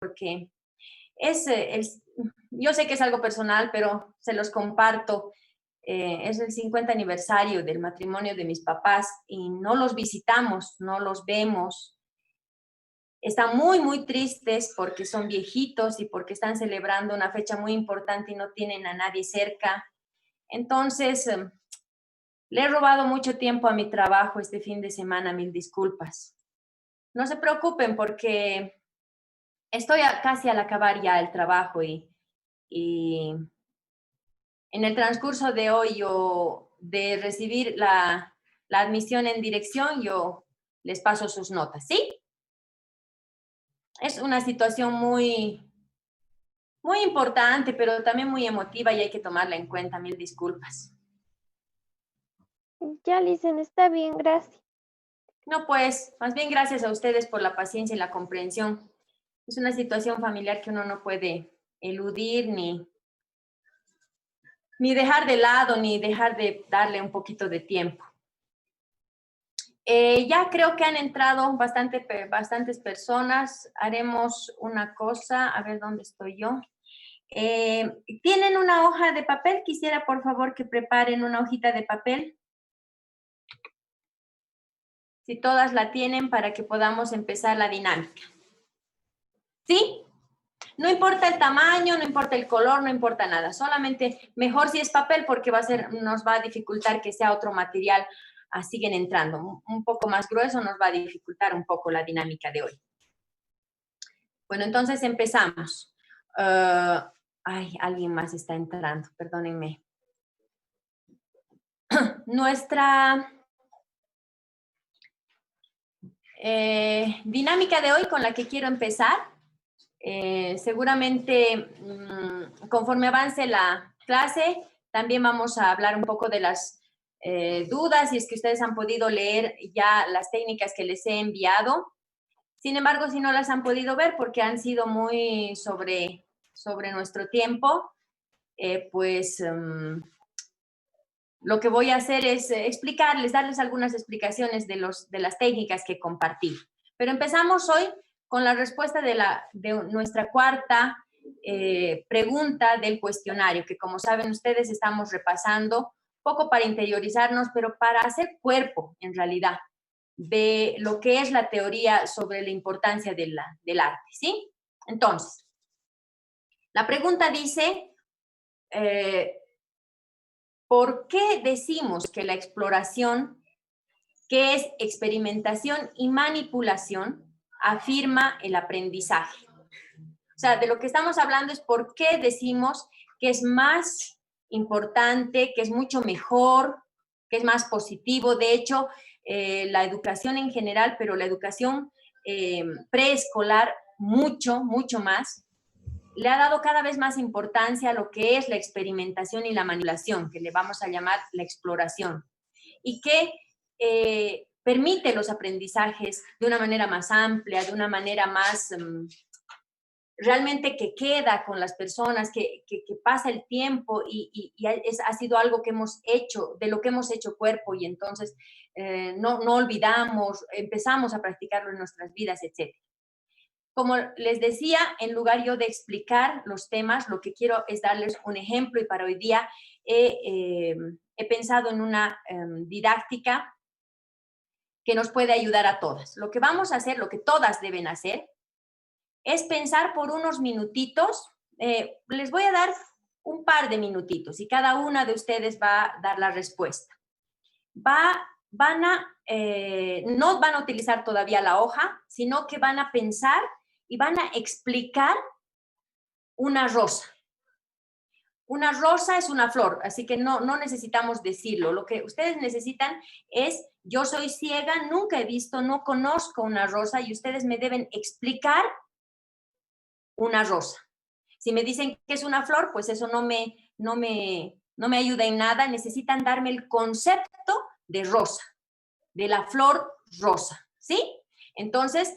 porque es, yo sé que es algo personal, pero se los comparto. Es el 50 aniversario del matrimonio de mis papás y no los visitamos, no los vemos. Están muy, muy tristes porque son viejitos y porque están celebrando una fecha muy importante y no tienen a nadie cerca. Entonces, le he robado mucho tiempo a mi trabajo este fin de semana, mil disculpas. No se preocupen porque estoy casi al acabar ya el trabajo y en el transcurso de hoy de recibir la admisión en dirección, yo les paso sus notas, ¿sí? Es una situación muy, muy importante, pero también muy emotiva y hay que tomarla en cuenta. Mil disculpas. Ya, Licen, está bien, gracias. No, pues, más bien gracias a ustedes por la paciencia y la comprensión. Es una situación familiar que uno no puede eludir ni dejar de lado, ni dejar de darle un poquito de tiempo. Ya creo que han entrado bastantes personas. Haremos una cosa, a ver dónde estoy yo. ¿Tienen una hoja de papel? Quisiera, por favor, que preparen una hojita de papel. Si todas la tienen, para que podamos empezar la dinámica. ¿Sí? No importa el tamaño, no importa el color, no importa nada. Solamente mejor si es papel porque nos va a dificultar que sea otro material. Siguen entrando. Un poco más grueso nos va a dificultar un poco la dinámica de hoy. Bueno, entonces empezamos. Alguien más está entrando, perdónenme. Nuestra dinámica de hoy con la que quiero empezar, seguramente conforme avance la clase, también vamos a hablar un poco de las dudas, y es que ustedes han podido leer ya las técnicas que les he enviado. Sin embargo, si no las han podido ver porque han sido muy sobre nuestro tiempo, lo que voy a hacer es explicarles, darles algunas explicaciones de las técnicas que compartí. Pero empezamos hoy con la respuesta de nuestra cuarta pregunta del cuestionario, que como saben ustedes estamos repasando, poco para interiorizarnos, pero para hacer cuerpo en realidad de lo que es la teoría sobre la importancia del arte, ¿sí? Entonces, la pregunta dice, ¿por qué decimos que la exploración, que es experimentación y manipulación, afirma el aprendizaje? O sea, de lo que estamos hablando es por qué decimos que es más importante, que es mucho mejor, que es más positivo. De hecho, la educación en general, pero la educación preescolar mucho, mucho más, le ha dado cada vez más importancia a lo que es la experimentación y la manipulación, que le vamos a llamar la exploración, y que permite los aprendizajes de una manera más amplia, de una manera más realmente que queda con las personas, que pasa el tiempo y ha sido algo que hemos hecho, de lo que hemos hecho cuerpo, y entonces no olvidamos, empezamos a practicarlo en nuestras vidas, etc. Como les decía, en lugar yo de explicar los temas, lo que quiero es darles un ejemplo, y para hoy día he pensado en una didáctica que nos puede ayudar a todas. Lo que vamos a hacer, lo que todas deben hacer, es pensar por unos minutitos. Les voy a dar un par de minutitos y cada una de ustedes va a dar la respuesta. No van a utilizar todavía la hoja, sino que van a pensar y van a explicar una rosa. Una rosa es una flor, así que no necesitamos decirlo. Lo que ustedes necesitan es: yo soy ciega, nunca he visto, no conozco una rosa, y ustedes me deben explicar una rosa. Si me dicen que es una flor, pues eso no me ayuda en nada. Necesitan darme el concepto de rosa, de la flor rosa, ¿sí? Entonces,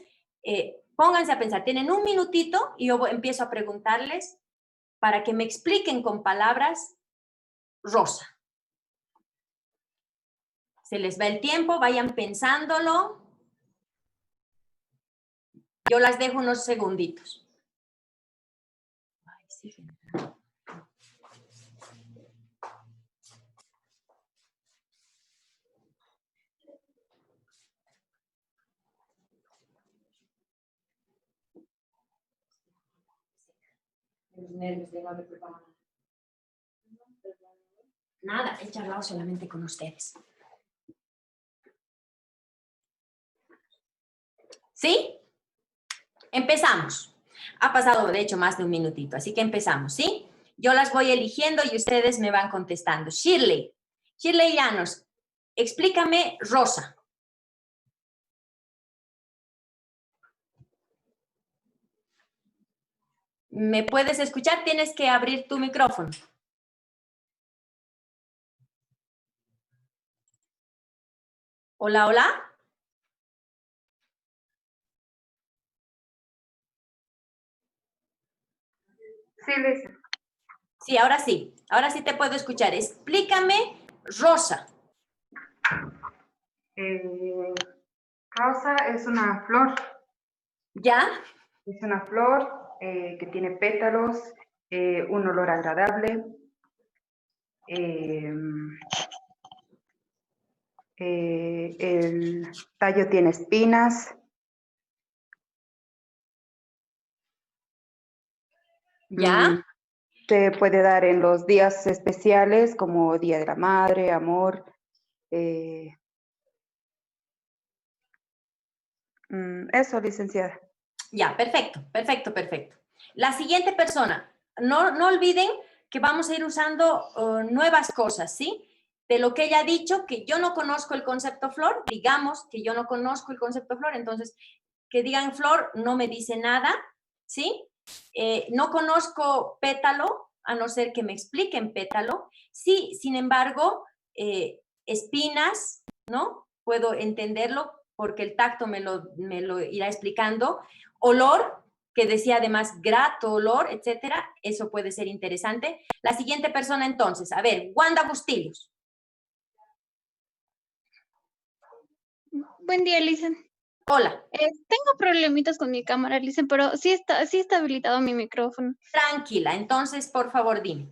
pónganse a pensar. Tienen un minutito y yo empiezo a preguntarles para que me expliquen con palabras rosa. Se les va el tiempo, vayan pensándolo. Yo las dejo unos segunditos. Los nervios de no haber preparado nada, he charlado solamente con ustedes. ¿Sí? Empezamos. Ha pasado, de hecho, más de un minutito, así que empezamos, ¿sí? Yo las voy eligiendo y ustedes me van contestando. Shirley Llanos, explícame rosa. ¿Me puedes escuchar? Tienes que abrir tu micrófono. Hola, hola. Sí, Luisa. Sí, ahora sí. Ahora sí te puedo escuchar. Explícame rosa. Rosa es una flor. ¿Ya? Es una flor que tiene pétalos, un olor agradable. El tallo tiene espinas. ¿Ya? Se puede dar en los días especiales como Día de la Madre, amor. Eso, licenciada. Ya, perfecto, perfecto, perfecto. La siguiente persona, no olviden que vamos a ir usando nuevas cosas, ¿sí? De lo que ella ha dicho, que yo no conozco el concepto flor, digamos que yo no conozco el concepto flor, entonces que digan flor no me dice nada, ¿sí? No conozco pétalo, a no ser que me expliquen pétalo. Sí, sin embargo, espinas, ¿no? Puedo entenderlo porque el tacto me lo irá explicando. Olor, que decía además grato olor, etcétera, eso puede ser interesante. La siguiente persona entonces, a ver, Wanda Bustillos. Buen día, Licen. Hola. Tengo problemitas con mi cámara, Licen, pero sí está habilitado mi micrófono. Tranquila, entonces, por favor, dime.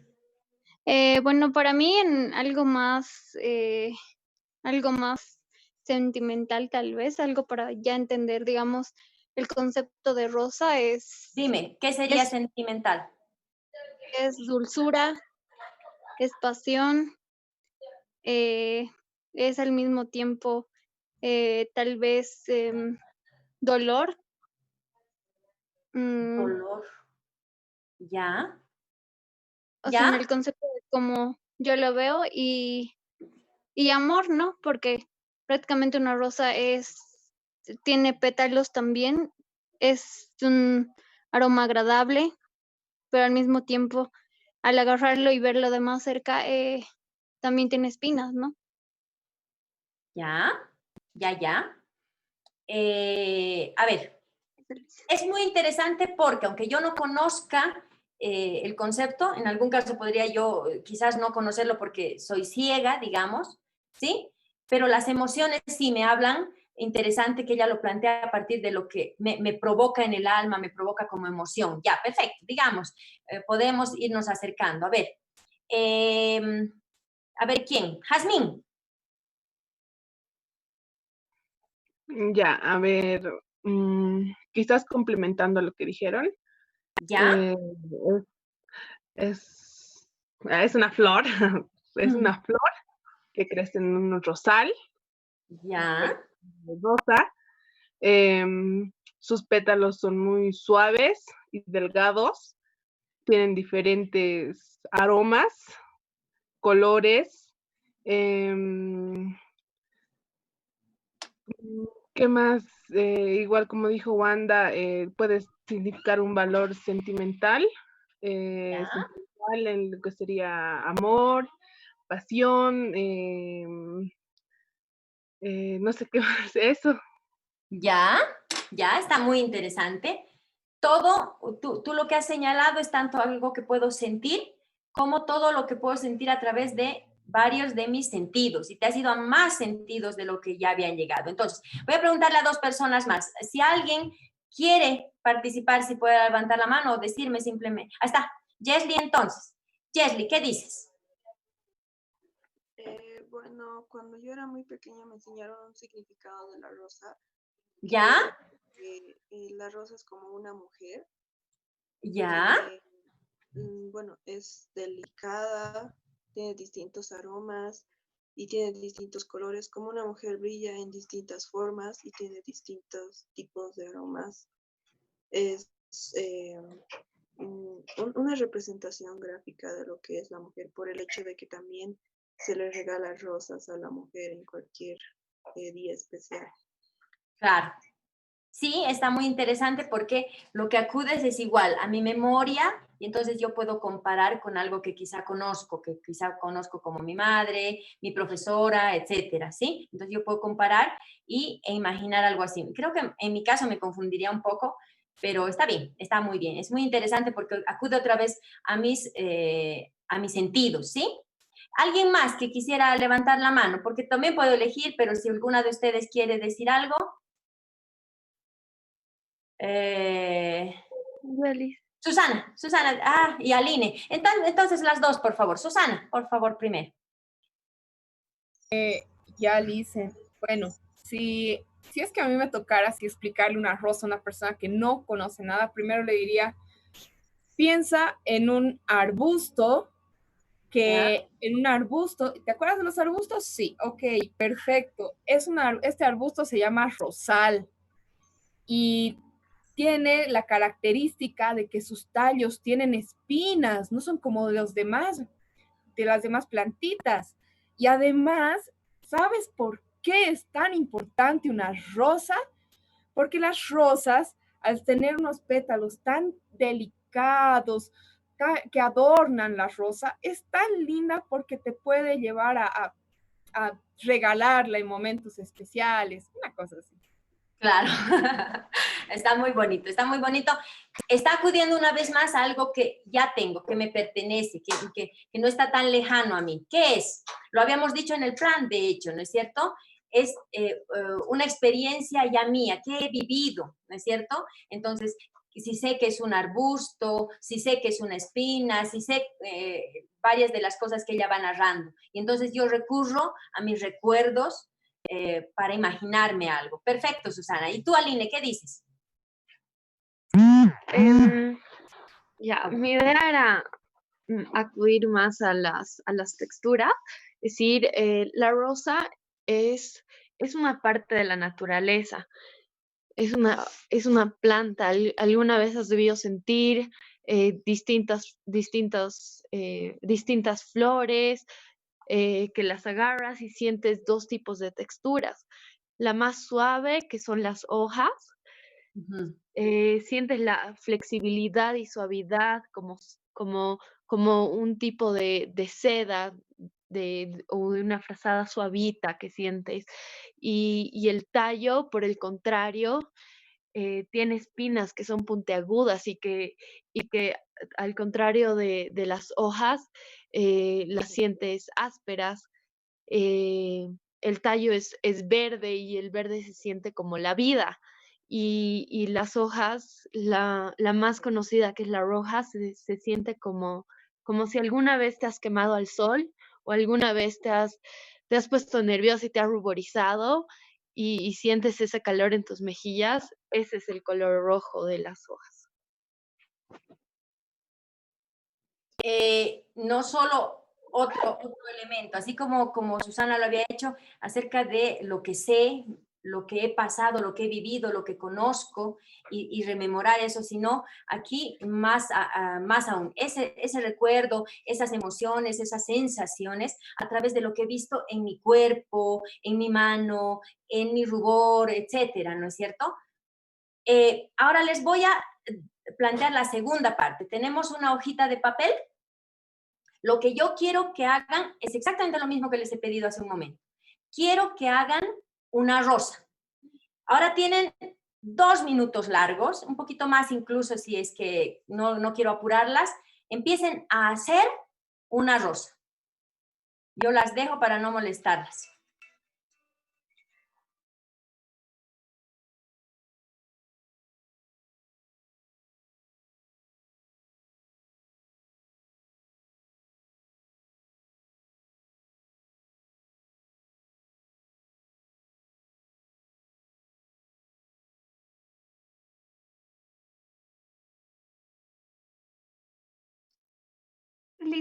Bueno, para mí en algo más sentimental tal vez, algo para ya entender, digamos, el concepto de rosa Dime, ¿qué sería sentimental? es dulzura, es pasión, es al mismo tiempo tal vez dolor. Dolor. ¿Ya? O sea, en ¿Ya? el concepto de cómo yo lo veo y amor, ¿no? Porque prácticamente una rosa tiene pétalos también, es un aroma agradable, pero al mismo tiempo, al agarrarlo y verlo de más cerca, también tiene espinas, ¿no? ¿Ya? ¿Ya? A ver, es muy interesante porque aunque yo no conozca el concepto, en algún caso podría yo quizás no conocerlo porque soy ciega, digamos, ¿sí? Pero las emociones sí me hablan. Interesante que ella lo plantea a partir de lo que me provoca en el alma, me provoca como emoción. Ya, perfecto, digamos, podemos irnos acercando. A ver, ¿quién? Jazmín. Ya, a ver, quizás complementando lo que dijeron, ¿Ya? es una flor, es una flor que crece en un rosal ¿Ya? rosa. Sus pétalos son muy suaves y delgados, tienen diferentes aromas, colores. ¿Qué más? Igual como dijo Wanda, puede significar un valor sentimental, ¿Ya? sentimental en lo que sería amor, pasión, no sé qué más, eso. Ya, está muy interesante. Todo, tú lo que has señalado es tanto algo que puedo sentir como todo lo que puedo sentir a través de varios de mis sentidos y te has ido a más sentidos de lo que ya habían llegado. Entonces, voy a preguntarle a dos personas más. Si alguien quiere participar, si puede levantar la mano o decirme simplemente, ahí está, Jesly, entonces. Jesly, ¿qué dices? Bueno, cuando yo era muy pequeña me enseñaron un significado de la rosa. ¿Ya? La rosa es como una mujer. ¿Ya? Bueno, es delicada, tiene distintos aromas y tiene distintos colores, como una mujer brilla en distintas formas y tiene distintos tipos de aromas. Es una representación gráfica de lo que es la mujer, por el hecho de que también se le regala rosas a la mujer en cualquier día especial. Claro. Sí, está muy interesante porque lo que acudes es igual a mi memoria y entonces yo puedo comparar con algo que quizá conozco como mi madre, mi profesora, etcétera, ¿sí? Entonces yo puedo comparar e imaginar algo así. Creo que en mi caso me confundiría un poco, pero está bien, está muy bien. Es muy interesante porque acude otra vez a mis sentidos, ¿sí? ¿Alguien más que quisiera levantar la mano? Porque también puedo elegir, pero si alguna de ustedes quiere decir algo. Alice. Susana, y Aline. Entonces las dos, por favor. Susana, por favor, primero. Ya, Lice. Bueno, si es que a mí me tocara así explicarle una rosa a una persona que no conoce nada, primero le diría, piensa en un arbusto, ¿te acuerdas de los arbustos? Sí, ok, perfecto. Este arbusto se llama rosal y tiene la característica de que sus tallos tienen espinas, no son como de las demás plantitas. Y además, ¿sabes por qué es tan importante una rosa? Porque las rosas, al tener unos pétalos tan delicados que adornan la rosa, es tan linda porque te puede llevar a regalarla en momentos especiales, una cosa así. Claro, está muy bonito, está muy bonito. Está acudiendo una vez más a algo que ya tengo, que me pertenece, que no está tan lejano a mí. ¿Qué es? Lo habíamos dicho en el plan, de hecho, ¿no es cierto? Es una experiencia ya mía, que he vivido, ¿no es cierto? Entonces, si sé que es un arbusto, si sé que es una espina, si sé varias de las cosas que ella va narrando. Y entonces yo recurro a mis recuerdos para imaginarme algo. Perfecto, Susana. ¿Y tú, Aline, qué dices? Ya, mi idea era acudir más a las texturas, es decir, la rosa es, es una parte de la naturaleza, es una planta. Alguna vez has debido sentir distintas flores que las agarras y sientes dos tipos de texturas. La más suave, que son las hojas, sientes la flexibilidad y suavidad como un tipo de seda o de una frazada suavita que sientes. Y el tallo, por el contrario, tiene espinas que son puntiagudas y que al contrario de las hojas, las sientes ásperas. eh, el tallo es verde y el verde se siente como la vida. Y las hojas, la más conocida, que es la roja, se siente como si alguna vez te has quemado al sol o alguna vez te has puesto nervioso y te has ruborizado y sientes ese calor en tus mejillas. Ese es el color rojo de las hojas. No solo otro elemento, así como Susana lo había hecho, acerca de lo que sé, lo que he pasado, lo que he vivido, lo que conozco y rememorar eso, sino aquí más aún, ese recuerdo, esas emociones, esas sensaciones a través de lo que he visto en mi cuerpo, en mi mano, en mi rubor, etcétera, ¿no es cierto? Ahora les voy a plantear la segunda parte. Tenemos una hojita de papel. Lo que yo quiero que hagan es exactamente lo mismo que les he pedido hace un momento. Quiero que hagan una rosa. Ahora tienen 2 minutos largos, un poquito más incluso si es que no quiero apurarlas. Empiecen a hacer una rosa. Yo las dejo para no molestarlas.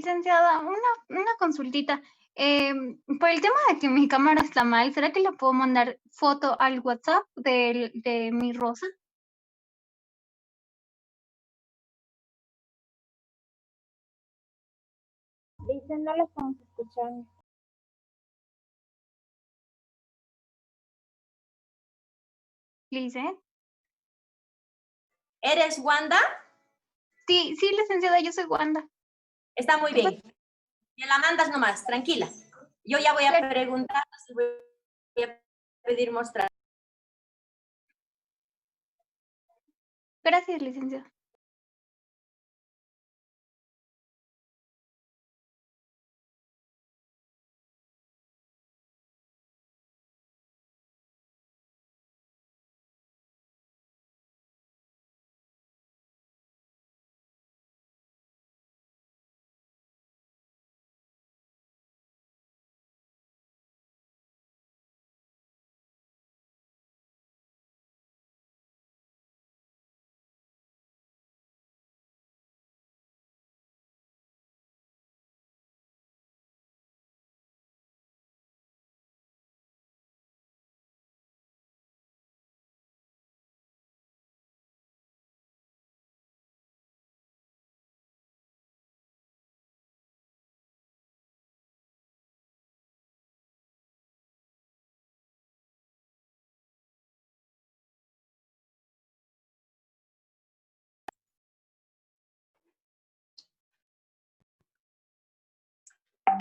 Licenciada, una consultita. Por el tema de que mi cámara está mal, ¿será que le puedo mandar foto al WhatsApp de mi rosa? Dicen, no la estamos escuchando. Lice. ¿Eres Wanda? Sí, sí, licenciada, yo soy Wanda. Está muy bien. Me la mandas nomás, tranquila. Yo ya voy a preguntar si voy a pedir mostrar. Gracias, licenciada.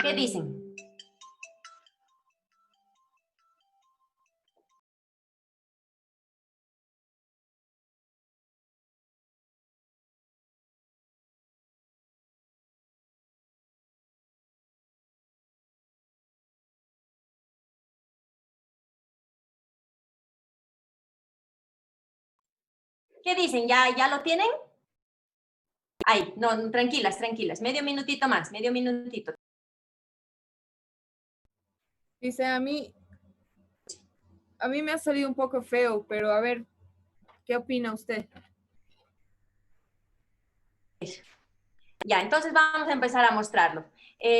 ¿Qué dicen? ¿Qué dicen? ¿Ya lo tienen? Ay, no, tranquilas, tranquilas. Medio minutito más, medio minutito. Dice, a mí me ha salido un poco feo, pero a ver, ¿qué opina usted? Ya, entonces vamos a empezar a mostrarlo.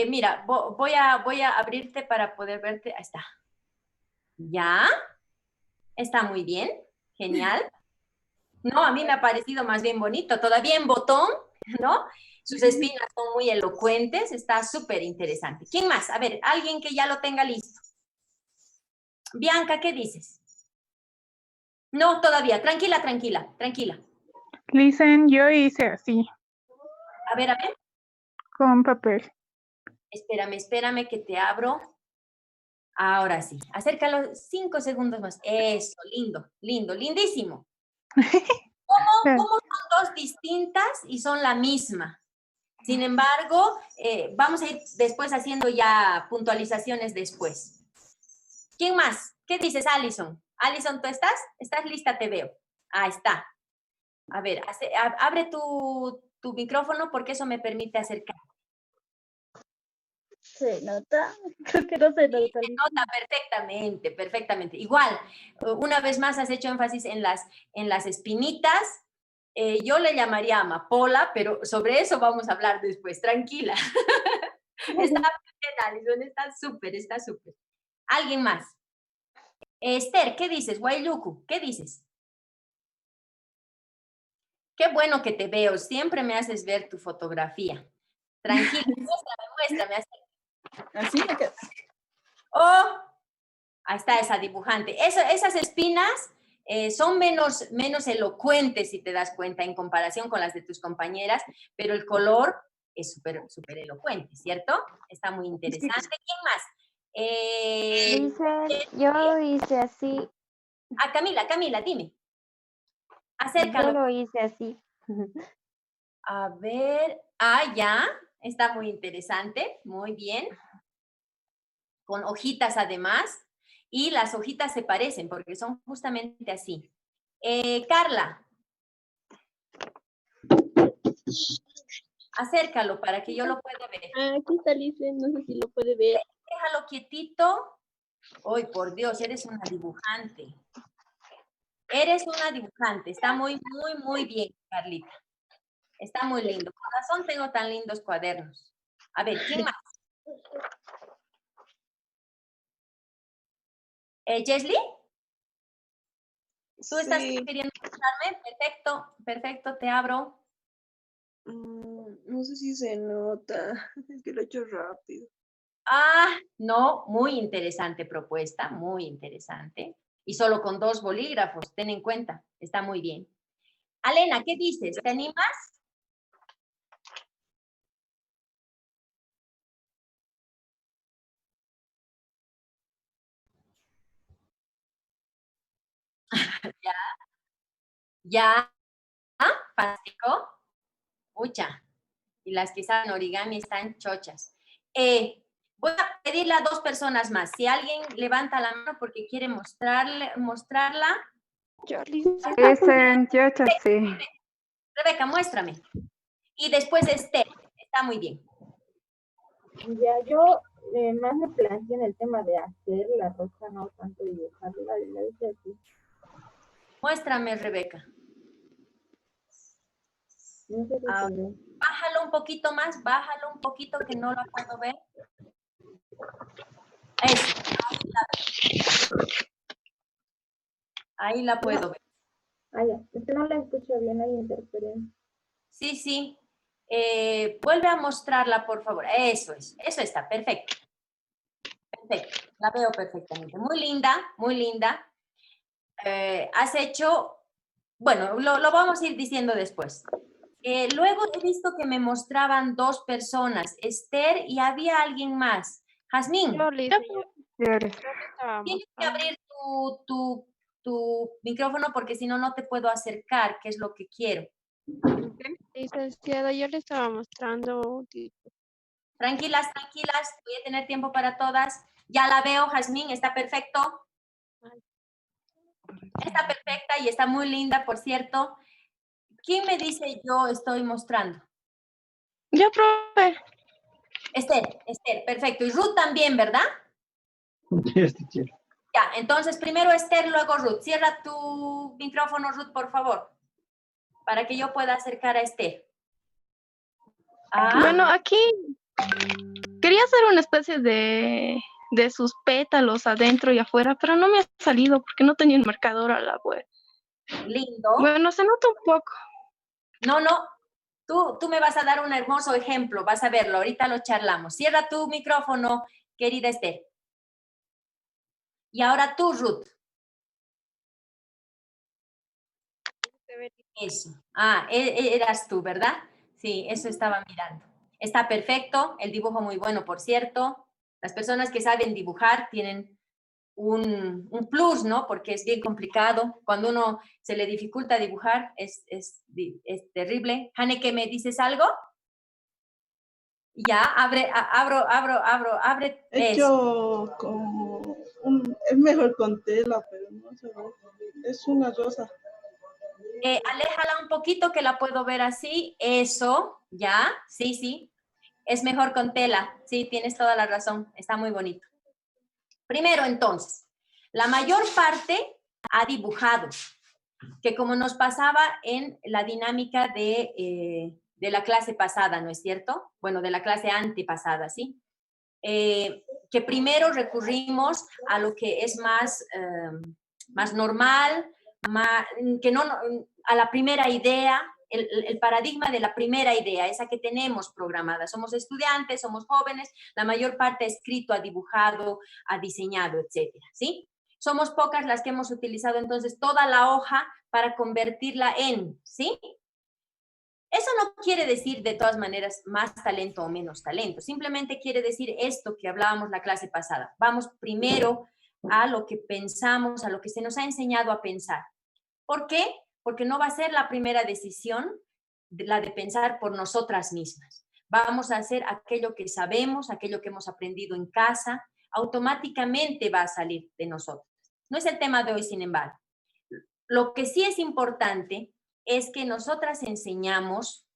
Mira, voy a abrirte para poder verte. Ahí está. ¿Ya? Está muy bien. Genial. No, a mí me ha parecido más bien bonito. Todavía en botón, ¿no? Sus espinas son muy elocuentes. Está súper interesante. ¿Quién más? A ver, alguien que ya lo tenga listo. Bianca, ¿qué dices? No, todavía. Tranquila, tranquila, tranquila. Listen, yo hice así, A ver, con papel. espérame que te abro. Ahora sí. Acércalo 5 segundos más. Eso, lindo, lindo, lindísimo. ¿Cómo son dos distintas y son la misma? Sin embargo, vamos a ir después haciendo ya puntualizaciones después. ¿Quién más? ¿Qué dices, Alison? Alison, ¿tú estás? ¿Estás lista? Te veo. Ahí está. A ver, abre tu micrófono porque eso me permite acercar. ¿Se nota? Creo que no se nota. Se nota perfectamente, perfectamente. Igual, una vez más has hecho énfasis en las espinitas. Yo le llamaría amapola, pero sobre eso vamos a hablar después. Tranquila. Está bien, Alison, está súper, está súper. ¿Alguien más? Esther, ¿qué dices? Guayluku, ¿qué dices? Qué bueno que te veo. Siempre me haces ver tu fotografía. Tranquila, muéstrame. Así me queda. Oh, ahí está esa dibujante. Esas espinas son menos elocuentes, si te das cuenta, en comparación con las de tus compañeras, pero el color es súper, súper elocuente, ¿cierto? Está muy interesante. ¿Quién más? Dicen, yo hice así. Camila, dime. Yo Acércalo. lo hice así. A ver. Ya. Está muy interesante. Muy bien. Con hojitas además. Y las hojitas se parecen porque son justamente así. Carla. Acércalo para que yo lo pueda ver. Aquí está Lice, no sé si lo puede ver. Déjalo quietito. ¡Ay, por Dios! Eres una dibujante. Eres una dibujante. Está muy, muy, muy bien, Carlita. Está muy lindo. Con razón tengo tan lindos cuadernos. A ver, ¿quién más? Jesly, ¿tú estás Sí. queriendo escucharme? Perfecto, perfecto, te abro. No sé si se nota, es que lo he hecho rápido. Ah, no, muy interesante propuesta, muy interesante. Y solo con 2 bolígrafos, ten en cuenta, está muy bien. Alena, ¿qué dices? ¿Te animas? Ya, ya, fantástico. Mucha. Y las que saben origami están chochas. Voy a pedirle a 2 personas más. Si alguien levanta la mano porque quiere mostrarla. Dicen chochas, sí. Rebeca, muéstrame. Y después Esther. Está muy bien. Ya, yo más me planteé en el tema de hacer la rosa, no tanto dibujarla, la hice así. Muéstrame, Rebeca. No sé si Ah, se ve. bájalo un poquito más, bájalo un poquito que no la puedo ver. Eso, ahí la puedo ver. Ah, ya, es que no la escucho bien, hay interferencia. Sí, sí. Vuelve a mostrarla, por favor. Eso es, eso está, perfecto. Perfecto, la veo perfectamente. Muy linda, muy linda. Has hecho, bueno, lo vamos a ir diciendo después. Luego he visto que me mostraban 2 personas, Esther y había alguien más. Jazmín, Yo le hice, Yo les- yo le estaba tienes que mostrando. abrir tu micrófono porque si no, no te puedo acercar, que es lo que quiero. Licenciada, yo le estaba mostrando. Tranquilas, tranquilas, voy a tener tiempo para todas. Ya la veo, Jazmín, está perfecto. Está perfecta y está muy linda, por cierto. ¿Quién me dice yo estoy mostrando? Yo, profe. Esther, perfecto. Y Ruth también, ¿verdad? Yes, teacher. Ya, entonces primero Esther, luego Ruth. Cierra tu micrófono, Ruth, por favor, para que yo pueda acercar a Esther. Bueno, aquí quería hacer una especie de sus pétalos adentro y afuera, pero no me ha salido porque no tenía el marcador a la web. Lindo. Bueno, se nota un poco. No, no. Tú me vas a dar un hermoso ejemplo, vas a verlo, ahorita lo charlamos. Cierra tu micrófono, querida Esther. Y ahora tú, Ruth. Eso. Ah, eras tú, ¿verdad? Sí, eso estaba mirando. Está perfecto, el dibujo muy bueno, por cierto. Las personas que saben dibujar tienen un plus, ¿no? Porque es bien complicado. Cuando uno se le dificulta dibujar, es terrible. Haneke, ¿me dices algo? Ya, abre He eso. hecho como es mejor con tela, pero no se ve. Es una rosa. Aléjala un poquito que la puedo ver así. Eso, ya, sí, sí. Es mejor con tela. Sí, tienes toda la razón. Está muy bonito. Primero, entonces, la mayor parte ha dibujado, que como nos pasaba en la dinámica de la clase pasada, ¿no es cierto? Bueno, de la clase antepasada, ¿sí? Que primero recurrimos a lo que es más normal, a la primera idea, el paradigma de la primera idea, esa que tenemos programada. Somos estudiantes, somos jóvenes, la mayor parte ha escrito, ha dibujado, ha diseñado, etcétera, ¿sí? Somos pocas las que hemos utilizado entonces toda la hoja para convertirla en, ¿sí? Eso no quiere decir de todas maneras más talento o menos talento, simplemente quiere decir esto que hablábamos la clase pasada. Vamos primero a lo que pensamos, a lo que se nos ha enseñado a pensar. ¿Por qué? Porque no va a ser la primera decisión la de pensar por nosotras mismas. Vamos a hacer aquello que sabemos, aquello que hemos aprendido en casa, automáticamente va a salir de nosotros. No es el tema de hoy, sin embargo. Lo que sí es importante es que nosotras enseñamos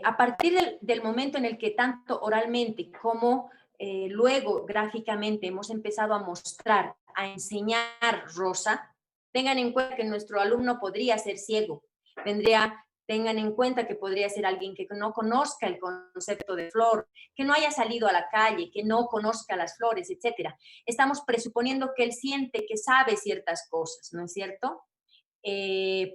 a partir del momento en el que tanto oralmente como luego gráficamente hemos empezado a mostrar, a enseñar rosa. Tengan en cuenta que nuestro alumno podría ser ciego, tendría Tengan en cuenta que podría ser alguien que no conozca el concepto de flor, que no haya salido a la calle, que no conozca las flores, etc. Estamos presuponiendo que él siente que sabe ciertas cosas, ¿no es cierto?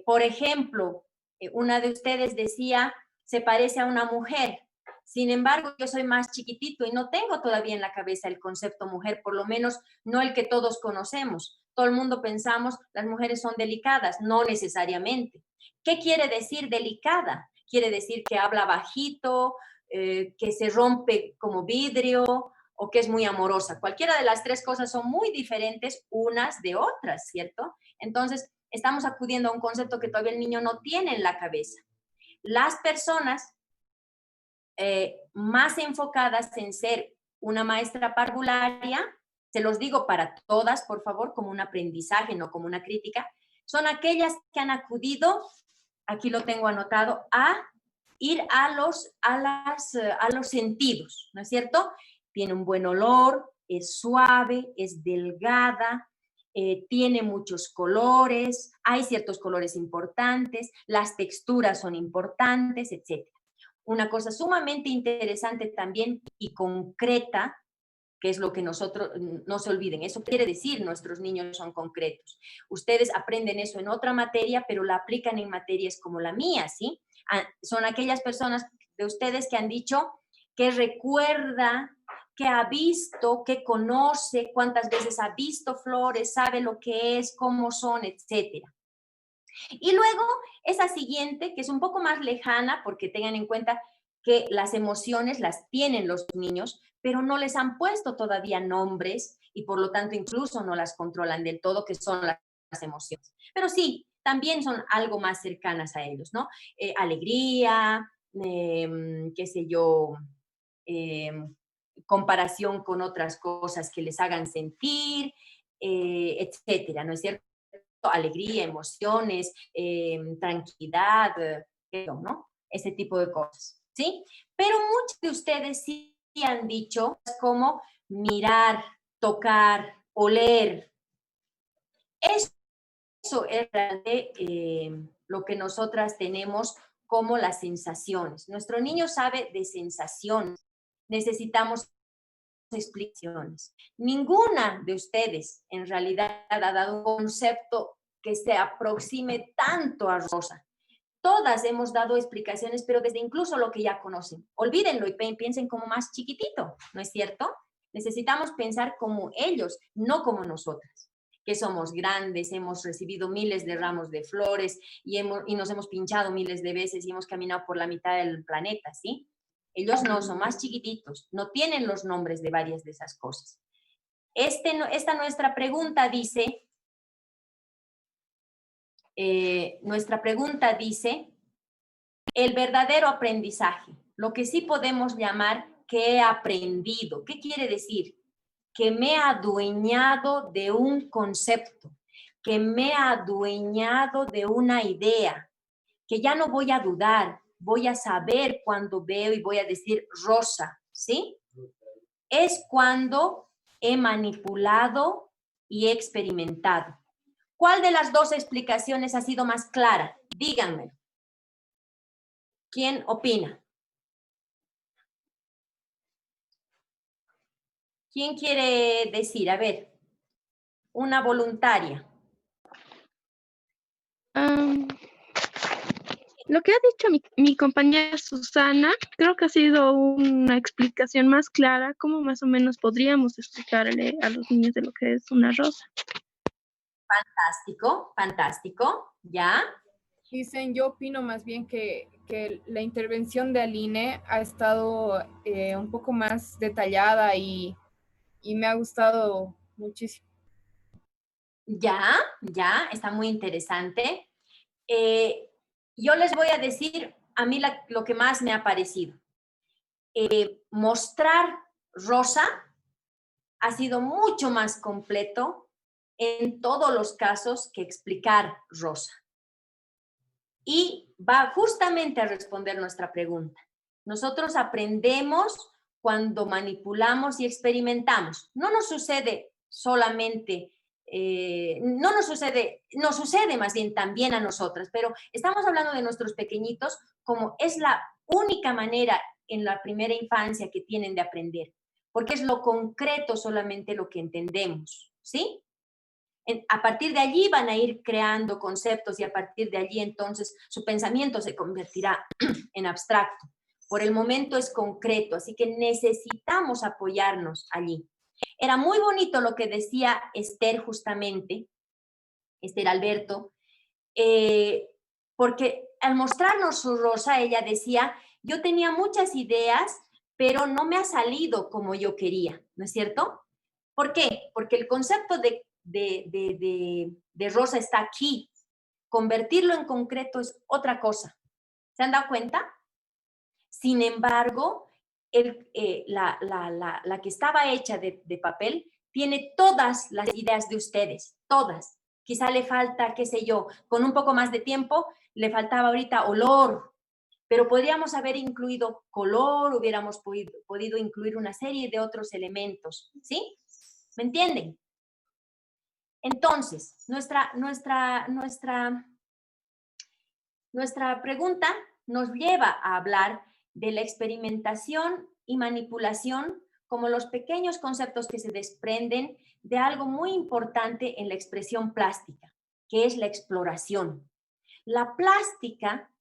Por ejemplo, una de ustedes decía, se parece a una mujer. Sin embargo, yo soy más chiquitito y no tengo todavía en la cabeza el concepto mujer, por lo menos no el que todos conocemos. Todo el mundo pensamos, las mujeres son delicadas, no necesariamente. ¿Qué quiere decir delicada? Quiere decir que habla bajito, que se rompe como vidrio o que es muy amorosa. Cualquiera de las tres cosas son muy diferentes unas de otras, ¿cierto? Entonces, estamos acudiendo a un concepto que todavía el niño no tiene en la cabeza. Las personas más enfocadas en ser una maestra parvularia, se los digo para todas, por favor, como un aprendizaje, no como una crítica, son aquellas que han acudido, aquí lo tengo anotado, a ir a los sentidos, ¿no es cierto? Tiene un buen olor, es suave, es delgada, tiene muchos colores, hay ciertos colores importantes, las texturas son importantes, etc. Una cosa sumamente interesante también y concreta, que es lo que nosotros, no se olviden, eso quiere decir nuestros niños son concretos. Ustedes aprenden eso en otra materia, pero la aplican en materias como la mía, ¿sí? Son aquellas personas de ustedes que han dicho que recuerda, que ha visto, que conoce, cuántas veces ha visto flores, sabe lo que es, cómo son, etcétera. Y luego esa siguiente, que es un poco más lejana, porque tengan en cuenta que las emociones las tienen los niños, pero no les han puesto todavía nombres y por lo tanto incluso no las controlan del todo, que son las emociones. Pero sí, también son algo más cercanas a ellos, ¿no? Alegría, qué sé yo, comparación con otras cosas que les hagan sentir, etcétera, ¿no es cierto? Alegría, emociones, tranquilidad, ¿no? Ese tipo de cosas, ¿sí? Pero muchos de ustedes sí han dicho como mirar, tocar, oler. Eso es realmente lo que nosotras tenemos como las sensaciones. Nuestro niño sabe de sensaciones. Necesitamos explicaciones. Ninguna de ustedes en realidad ha dado un concepto que se aproxime tanto a Rosa. Todas hemos dado explicaciones, pero desde incluso lo que ya conocen. Olvídenlo y piensen como más chiquitito, ¿no es cierto? Necesitamos pensar como ellos, no como nosotras, que somos grandes, hemos recibido miles de ramos de flores y nos hemos pinchado miles de veces y hemos caminado por la mitad del planeta, ¿sí? Ellos no, son más chiquititos, no tienen los nombres de varias de esas cosas. Esta nuestra pregunta dice, el verdadero aprendizaje, lo que sí podemos llamar que he aprendido. ¿Qué quiere decir? Que me he adueñado de un concepto, que me he adueñado de una idea, que ya no voy a dudar, voy a saber cuando veo y voy a decir Rosa, ¿sí? Es cuando he manipulado y he experimentado. ¿Cuál de las dos explicaciones ha sido más clara? Díganme. ¿Quién opina? ¿Quién quiere decir? A ver, una voluntaria. Lo que ha dicho mi compañera Susana, creo que ha sido una explicación más clara, cómo más o menos podríamos explicarle a los niños de lo que es una rosa. Fantástico, fantástico, ¿ya? Dicen, yo opino más bien que la intervención de Aline ha estado un poco más detallada y me ha gustado muchísimo. Ya, está muy interesante. Yo les voy a decir a mí lo que más me ha parecido. Mostrar Rosa ha sido mucho más completo en todos los casos que explicar Rosa. Y va justamente a responder nuestra pregunta. Nosotros aprendemos cuando manipulamos y experimentamos. No nos sucede solamente no nos sucede más bien también a nosotras, pero estamos hablando de nuestros pequeñitos como es la única manera en la primera infancia que tienen de aprender, porque es lo concreto solamente lo que entendemos, ¿sí? A partir de allí van a ir creando conceptos y a partir de allí entonces su pensamiento se convertirá en abstracto. Por el momento es concreto, así que necesitamos apoyarnos allí. Era muy bonito lo que decía Esther justamente, Esther Alberto, porque al mostrarnos su rosa, ella decía, yo tenía muchas ideas, pero no me ha salido como yo quería, ¿no es cierto? ¿Por qué? Porque el concepto de rosa está aquí. Convertirlo en concreto es otra cosa. ¿Se han dado cuenta? Sin embargo, la que estaba hecha de papel tiene todas las ideas de ustedes, todas. Quizá le falta, qué sé yo, con un poco más de tiempo, le faltaba ahorita olor, pero podríamos haber incluido color, hubiéramos podido incluir una serie de otros elementos, ¿sí? ¿Me entienden? Entonces, nuestra pregunta nos lleva a hablar de la experimentación y manipulación como los pequeños conceptos que se desprenden de algo muy importante en la expresión plástica, que es la exploración. La plástica,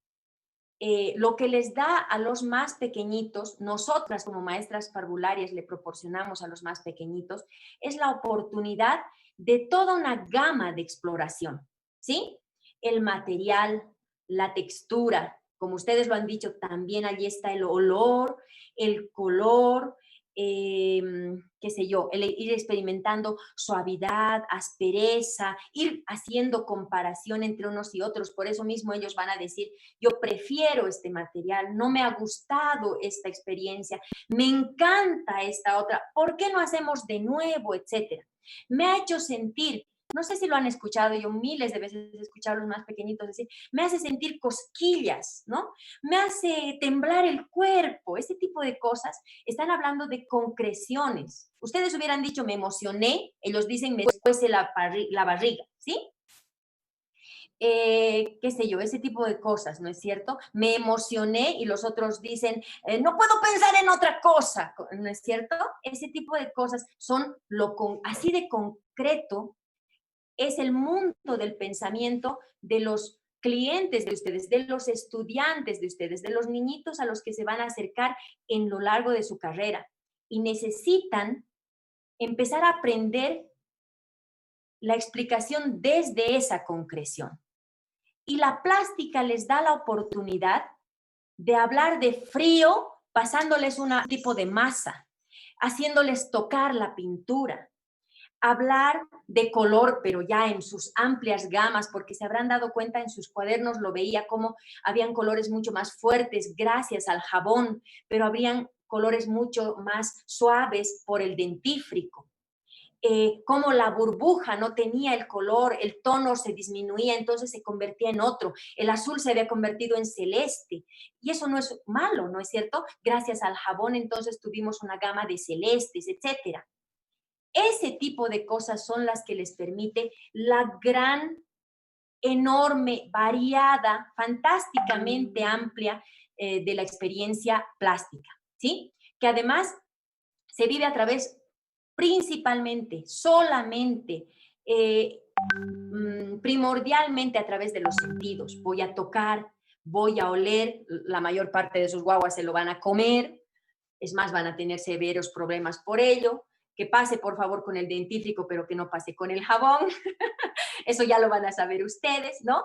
lo que les da a los más pequeñitos, nosotras como maestras parvularias le proporcionamos a los más pequeñitos, es la oportunidad de toda una gama de exploración, ¿sí? El material, la textura, como ustedes lo han dicho, también allí está el olor, el color, qué sé yo, el ir experimentando suavidad, aspereza, ir haciendo comparación entre unos y otros. Por eso mismo ellos van a decir, yo prefiero este material, no me ha gustado esta experiencia, me encanta esta otra, ¿por qué no hacemos de nuevo? Etcétera. Me ha hecho sentir, no sé si lo han escuchado, yo miles de veces he escuchado a los más pequeñitos decir, me hace sentir cosquillas, ¿no? Me hace temblar el cuerpo, ese tipo de cosas. Están hablando de concreciones. Ustedes hubieran dicho, me emocioné, ellos dicen, me cuece la barriga, ¿sí? Qué sé yo, ese tipo de cosas, ¿no es cierto? Me emocioné y los otros dicen, no puedo pensar en otra cosa, ¿no es cierto? Ese tipo de cosas son así de concreto, es el mundo del pensamiento de los clientes de ustedes, de los estudiantes de ustedes, de los niñitos a los que se van a acercar en lo largo de su carrera y necesitan empezar a aprender la explicación desde esa concreción. Y la plástica les da la oportunidad de hablar de frío pasándoles un tipo de masa, haciéndoles tocar la pintura, hablar de color, pero ya en sus amplias gamas, porque se habrán dado cuenta en sus cuadernos, lo veía como habían colores mucho más fuertes gracias al jabón, pero habrían colores mucho más suaves por el dentífrico. Como la burbuja no tenía el color, el tono se disminuía, entonces se convertía en otro. El azul se había convertido en celeste. Y eso no es malo, ¿no es cierto? Gracias al jabón, entonces tuvimos una gama de celestes, etcétera. Ese tipo de cosas son las que les permite la gran, enorme, variada, fantásticamente amplia de la experiencia plástica, ¿sí? Que además se vive a través principalmente, solamente, primordialmente a través de los sentidos. Voy a tocar, voy a oler, la mayor parte de sus guaguas se lo van a comer, es más, van a tener severos problemas por ello. Que pase, por favor, con el dentífrico, pero que no pase con el jabón. Eso ya lo van a saber ustedes, ¿no?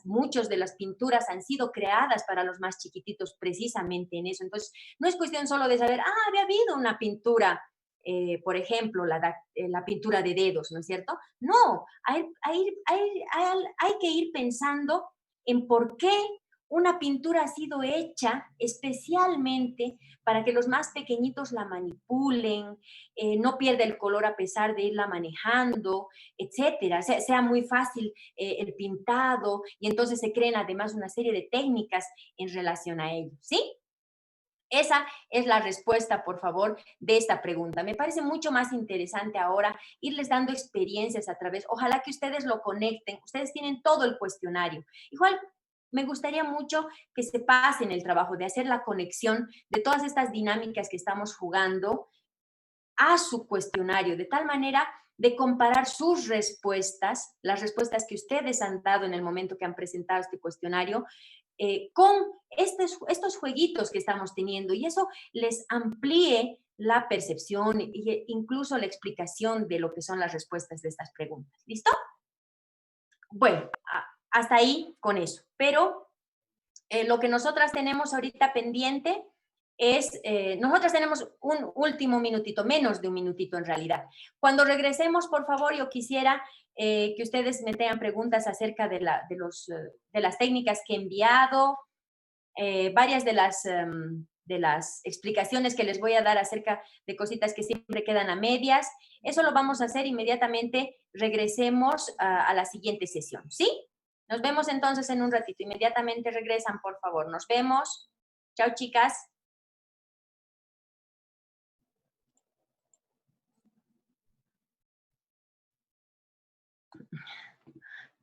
Muchas de las pinturas han sido creadas para los más chiquititos precisamente en eso. Entonces, no es cuestión solo de saber, había habido una pintura, por ejemplo, la pintura de dedos, ¿no es cierto? No, hay que ir pensando en por qué una pintura ha sido hecha especialmente para que los más pequeñitos la manipulen, no pierda el color a pesar de irla manejando, etcétera. Sea muy fácil el pintado y entonces se creen además una serie de técnicas en relación a ello, ¿sí? Esa es la respuesta, por favor, de esta pregunta. Me parece mucho más interesante ahora irles dando experiencias a través, ojalá que ustedes lo conecten, ustedes tienen todo el cuestionario. Igual, me gustaría mucho que se pasen el trabajo de hacer la conexión de todas estas dinámicas que estamos jugando a su cuestionario, de tal manera de comparar sus respuestas, las respuestas que ustedes han dado en el momento que han presentado este cuestionario, con estos jueguitos que estamos teniendo, y eso les amplíe la percepción e incluso la explicación de lo que son las respuestas de estas preguntas. ¿Listo? Bueno, hasta ahí con eso. Pero lo que nosotras tenemos ahorita pendiente es, nosotras tenemos un último minutito, menos de un minutito en realidad. Cuando regresemos, por favor, yo quisiera que ustedes me tengan preguntas acerca de las técnicas que he enviado, varias de las explicaciones que les voy a dar acerca de cositas que siempre quedan a medias. Eso lo vamos a hacer inmediatamente, regresemos a la siguiente sesión, ¿sí? Nos vemos entonces en un ratito. Inmediatamente regresan, por favor. Nos vemos. Chao, chicas.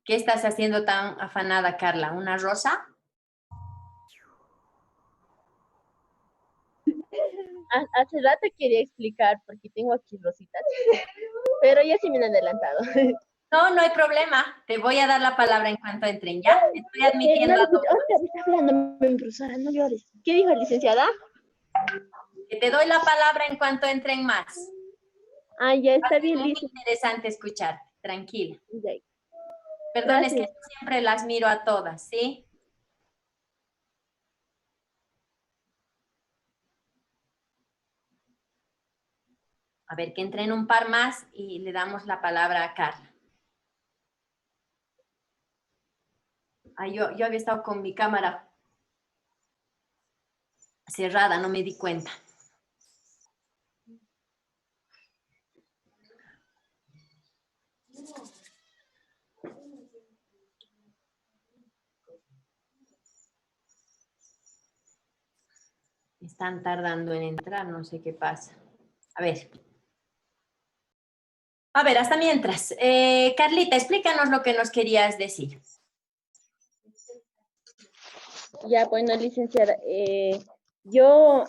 ¿Qué estás haciendo tan afanada, Carla? ¿Una rosa? Hace rato quería explicar porque tengo aquí rositas, pero ya se me han adelantado. No, no hay problema. Te voy a dar la palabra en cuanto entren, ¿ya? Estoy admitiendo a todos. Me está hablando mi profesora, no llores. ¿Qué dijo, licenciada? Que te doy la palabra en cuanto entren más. Ah, ya está bien, listo. Es muy interesante escucharte, tranquila. Ya. Perdón, es que siempre las miro a todas, ¿sí? A ver, que entren un par más y le damos la palabra a Carla. Ay, yo había estado con mi cámara cerrada, no me di cuenta. Están tardando en entrar, no sé qué pasa. A ver, hasta mientras. Carlita, explícanos lo que nos querías decir. Ya, bueno, licenciada, yo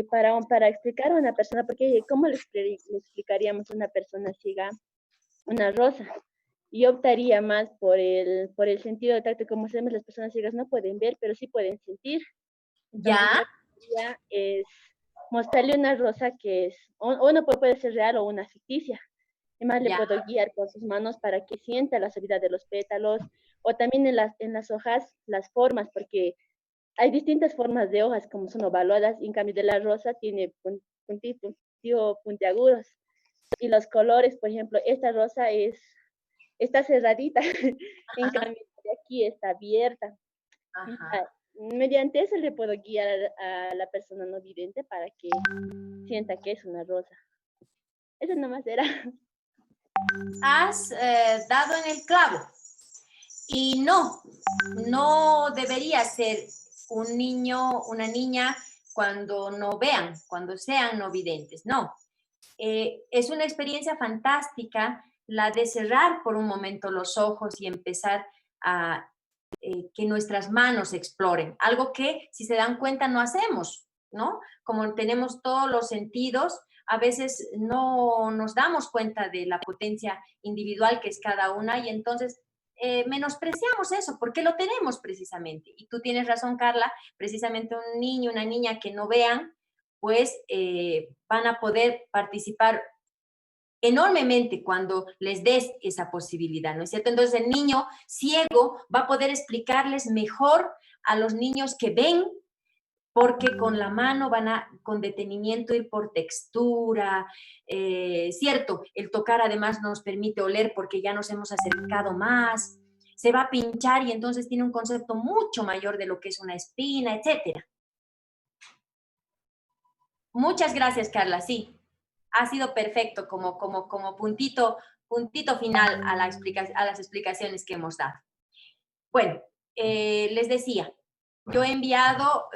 para explicar a una persona, porque ¿cómo le explicaríamos a una persona ciega una rosa? Yo optaría más por el sentido de tacto. Como sabemos, las personas ciegas no pueden ver, pero sí pueden sentir. ¿Ya? Es mostrarle una rosa que es, o puede ser real o una ficticia. Además, le puedo guiar con sus manos para que sienta la suavidad de los pétalos, o también en las hojas, las formas, porque hay distintas formas de hojas, como son ovaladas, y en cambio de la rosa tiene puntiagudos. Y los colores, por ejemplo, esta rosa está cerradita, en cambio de aquí está abierta. Mediante eso le puedo guiar a la persona no vidente para que sienta que es una rosa. Eso nomás era. Has dado en el clavo. Y no debería ser un niño, una niña cuando no vean, cuando sean no videntes, no. Es una experiencia fantástica la de cerrar por un momento los ojos y empezar a que nuestras manos exploren, algo que, si se dan cuenta, no hacemos, ¿no? Como tenemos todos los sentidos, a veces no nos damos cuenta de la potencia individual que es cada una y entonces menospreciamos eso, porque lo tenemos precisamente. Y tú tienes razón, Carla, precisamente un niño, una niña que no vean, pues van a poder participar enormemente cuando les des esa posibilidad, ¿no es cierto? Entonces el niño ciego va a poder explicarles mejor a los niños que ven, porque con la mano van a, con detenimiento, ir por textura, ¿cierto? El tocar además nos permite oler porque ya nos hemos acercado más, se va a pinchar y entonces tiene un concepto mucho mayor de lo que es una espina, etcétera. Muchas gracias, Carla, sí. Ha sido perfecto como puntito final a las explicaciones que hemos dado. Bueno, les decía, yo he enviado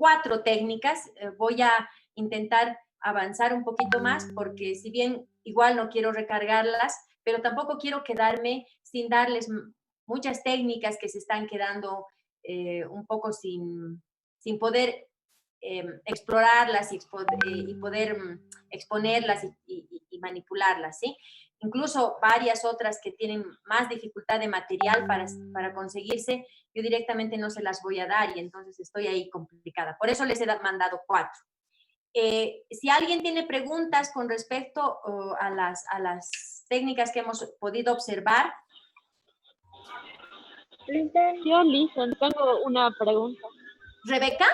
4 técnicas. Voy a intentar avanzar un poquito más porque si bien igual no quiero recargarlas, pero tampoco quiero quedarme sin darles muchas técnicas que se están quedando un poco sin poder explorarlas y poder exponerlas y manipularlas, ¿sí? Incluso varias otras que tienen más dificultad de material para conseguirse, yo directamente no se las voy a dar y entonces estoy ahí complicada. Por eso les he mandado 4. Si alguien tiene preguntas con respecto a las técnicas que hemos podido observar. Yo, Listen, tengo una pregunta. ¿Rebeca?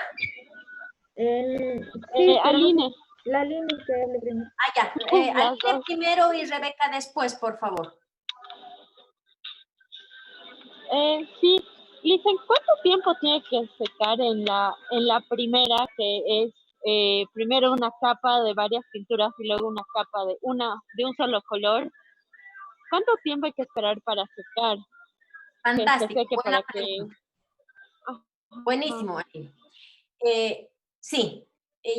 Sí, Aline. La Aline que hable primero. Ya. Aline primero y Rebeca después, por favor. Sí, Listen, ¿cuánto tiempo tiene que secar en la primera, que es primero una capa de varias pinturas y luego una capa de un solo color? ¿Cuánto tiempo hay que esperar para secar? Fantástico. Para que... Buenísimo. Sí,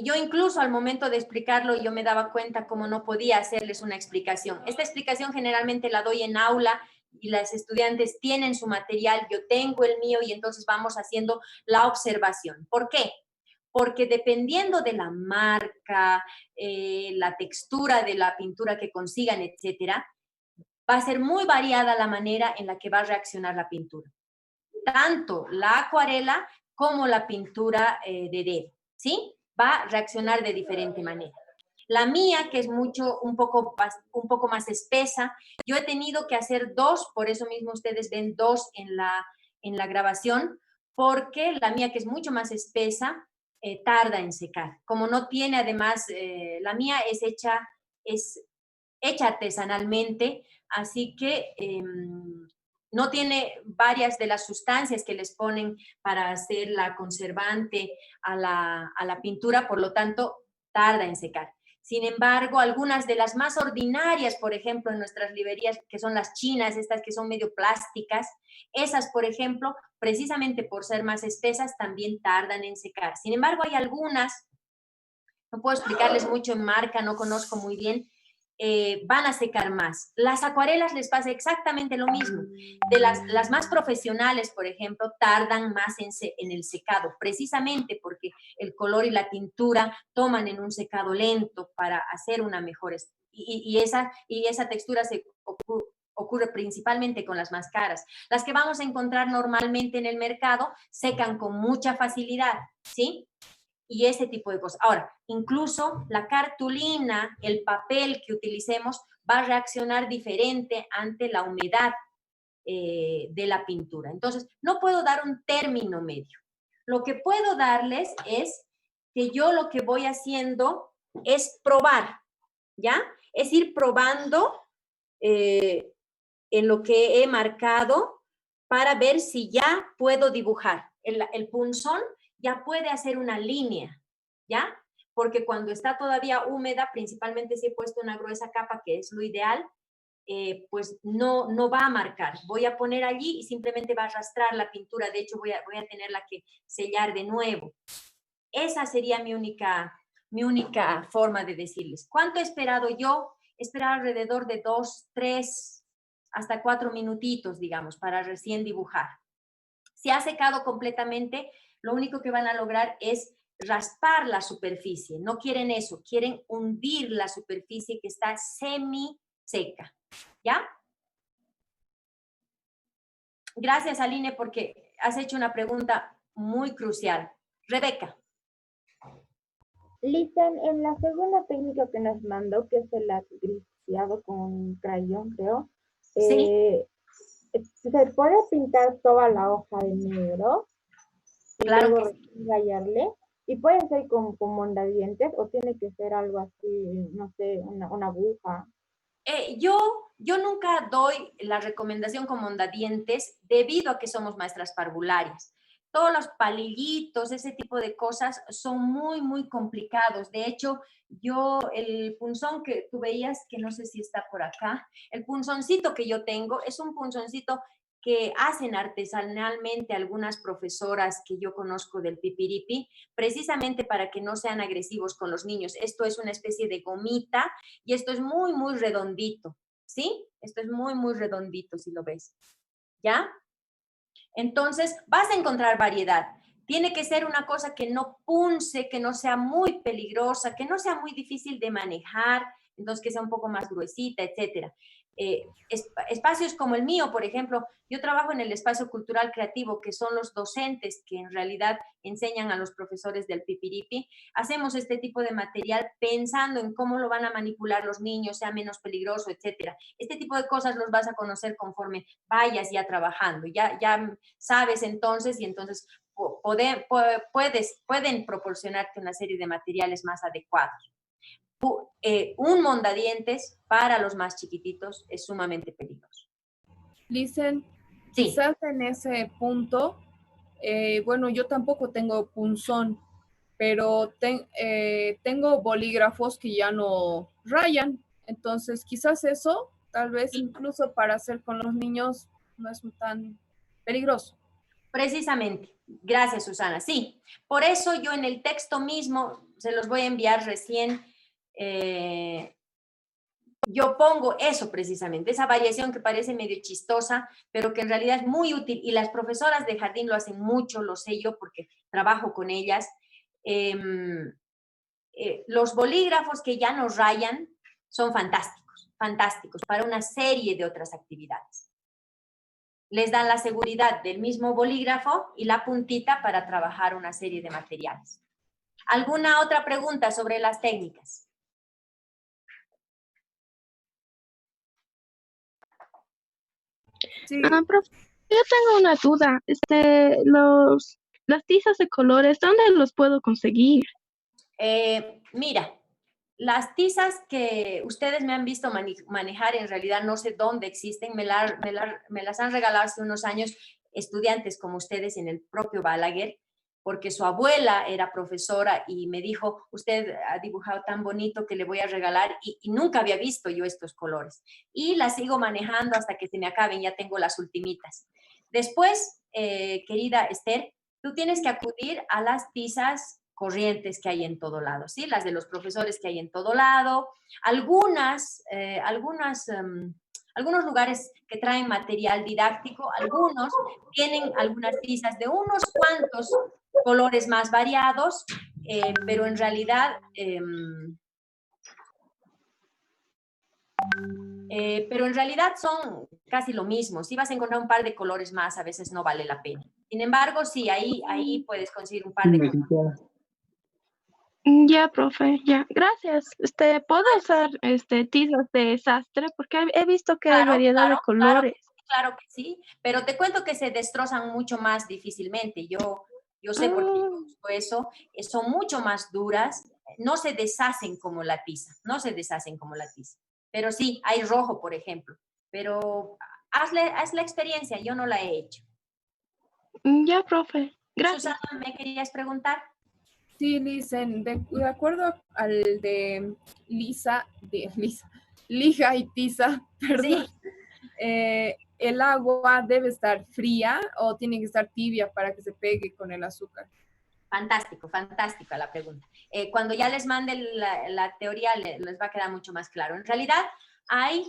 yo incluso al momento de explicarlo yo me daba cuenta cómo no podía hacerles una explicación. Esta explicación generalmente la doy en aula y las estudiantes tienen su material, yo tengo el mío y entonces vamos haciendo la observación. ¿Por qué? Porque dependiendo de la marca, la textura de la pintura que consigan, etcétera, va a ser muy variada la manera en la que va a reaccionar la pintura. Tanto la acuarela como la pintura de dedo, ¿sí? Va a reaccionar de diferente manera. La mía, que es un poco más espesa, yo he tenido que hacer 2, por eso mismo ustedes ven 2 en la grabación, porque la mía, que es mucho más espesa, tarda en secar. Como no tiene, además, la mía es hecha artesanalmente, así que no tiene varias de las sustancias que les ponen para hacer la conservante a la pintura, por lo tanto, tarda en secar. Sin embargo, algunas de las más ordinarias, por ejemplo, en nuestras librerías, que son las chinas, estas que son medio plásticas, esas, por ejemplo, precisamente por ser más espesas, también tardan en secar. Sin embargo, hay algunas, no puedo explicarles mucho en marca, no conozco muy bien, van a secar más. Las acuarelas les pasa exactamente lo mismo. De las más profesionales, por ejemplo, tardan más en el secado, precisamente porque el color y la tintura toman en un secado lento para hacer una mejor... Y esa textura se ocurre principalmente con las más caras. Las que vamos a encontrar normalmente en el mercado secan con mucha facilidad, ¿sí? Y ese tipo de cosas. Ahora, incluso la cartulina, el papel que utilicemos, va a reaccionar diferente ante la humedad de la pintura. Entonces, no puedo dar un término medio. Lo que puedo darles es que yo lo que voy haciendo es probar, ¿ya? Es ir probando en lo que he marcado para ver si ya puedo dibujar. El punzón ya puede hacer una línea, ¿ya? Porque cuando está todavía húmeda, principalmente si he puesto una gruesa capa, que es lo ideal, pues no va a marcar. Voy a poner allí y simplemente va a arrastrar la pintura. De hecho, voy a tenerla que sellar de nuevo. Esa sería mi única forma de decirles. ¿Cuánto he esperado yo? He esperado alrededor de 2, 3, hasta 4 minutitos, digamos, para recién dibujar. Si ha secado completamente, lo único que van a lograr es raspar la superficie. No quieren eso, quieren hundir la superficie que está semi seca. ¿Ya? Gracias, Aline, porque has hecho una pregunta muy crucial. Rebeca. Listen, en la segunda técnica que nos mandó, que es el griseado con crayón, creo, ¿sí? ¿Se puede pintar toda la hoja de negro? Y claro luego que sí. rayarle. ¿Y puede ser con mondadientes o tiene que ser algo así, no sé, una aguja? Yo nunca doy la recomendación con mondadientes debido a que somos maestras parvularias. Todos los palillitos, ese tipo de cosas son muy, muy complicados. De hecho, el punzón que tú veías, que no sé si está por acá, el punzoncito que yo tengo es un punzoncito que hacen artesanalmente algunas profesoras que yo conozco del pipiripi, precisamente para que no sean agresivos con los niños. Esto es una especie de gomita y esto es muy, muy redondito, ¿sí? Esto es muy, muy redondito, si lo ves, ¿ya? Entonces, vas a encontrar variedad. Tiene que ser una cosa que no punce, que no sea muy peligrosa, que no sea muy difícil de manejar, entonces que sea un poco más gruesita, etcétera. Espacios como el mío, por ejemplo, yo trabajo en el espacio cultural creativo, que son los docentes que en realidad enseñan a los profesores del pipiripi. Hacemos este tipo de material pensando en cómo lo van a manipular los niños, sea menos peligroso, etcétera. Este tipo de cosas los vas a conocer conforme vayas ya trabajando, ya sabes entonces, y entonces pueden proporcionarte una serie de materiales más adecuados. Un mondadientes para los más chiquititos es sumamente peligroso. Licen, sí. Quizás en ese punto, bueno, yo tampoco tengo punzón, pero tengo bolígrafos que ya no rayan, entonces quizás eso, tal vez incluso para hacer con los niños, no es tan peligroso. Precisamente. Gracias, Susana. Sí, por eso yo en el texto mismo, se los voy a enviar recién, yo pongo eso precisamente, esa variación que parece medio chistosa, pero que en realidad es muy útil, y las profesoras de jardín lo hacen mucho, lo sé yo porque trabajo con ellas. Los bolígrafos que ya nos rayan son fantásticos, fantásticos para una serie de otras actividades. Les dan la seguridad del mismo bolígrafo y la puntita para trabajar una serie de materiales. ¿Alguna otra pregunta sobre las técnicas? Sí. Profe, yo tengo una duda. Las tizas de colores, ¿dónde los puedo conseguir? Mira, las tizas que ustedes me han visto manejar, en realidad no sé dónde existen, me las han regalado hace unos años estudiantes como ustedes en el propio Balaguer, porque su abuela era profesora y me dijo, usted ha dibujado tan bonito que le voy a regalar, y nunca había visto yo estos colores. Y las sigo manejando hasta que se me acaben, ya tengo las ultimitas. Después, querida Esther, tú tienes que acudir a las tizas corrientes que hay en todo lado, ¿sí? Las de los profesores que hay en todo lado. Algunos lugares que traen material didáctico, algunos tienen algunas tizas de unos cuantos colores más variados, pero en realidad son casi lo mismo. Si vas a encontrar un par de colores más, a veces no vale la pena. Sin embargo, sí, ahí puedes conseguir un par de colores. Ya, profe, ya. Gracias. ¿Puedo usar tizas de sastre? Porque he visto que hay variedad de colores. Claro que sí, pero te cuento que se destrozan mucho más difícilmente. Yo sé porque yo uso eso, son mucho más duras, no se deshacen como la tiza, Pero sí, hay rojo, por ejemplo. Pero haz la experiencia, yo no la he hecho. Ya, profe. Gracias. Susana, ¿me querías preguntar? Sí, Licen, de acuerdo al de lija y tiza, perdón, sí. ¿El agua debe estar fría o tiene que estar tibia para que se pegue con el azúcar? Fantástico, fantástica la pregunta. Cuando ya les mande la teoría les va a quedar mucho más claro. En realidad hay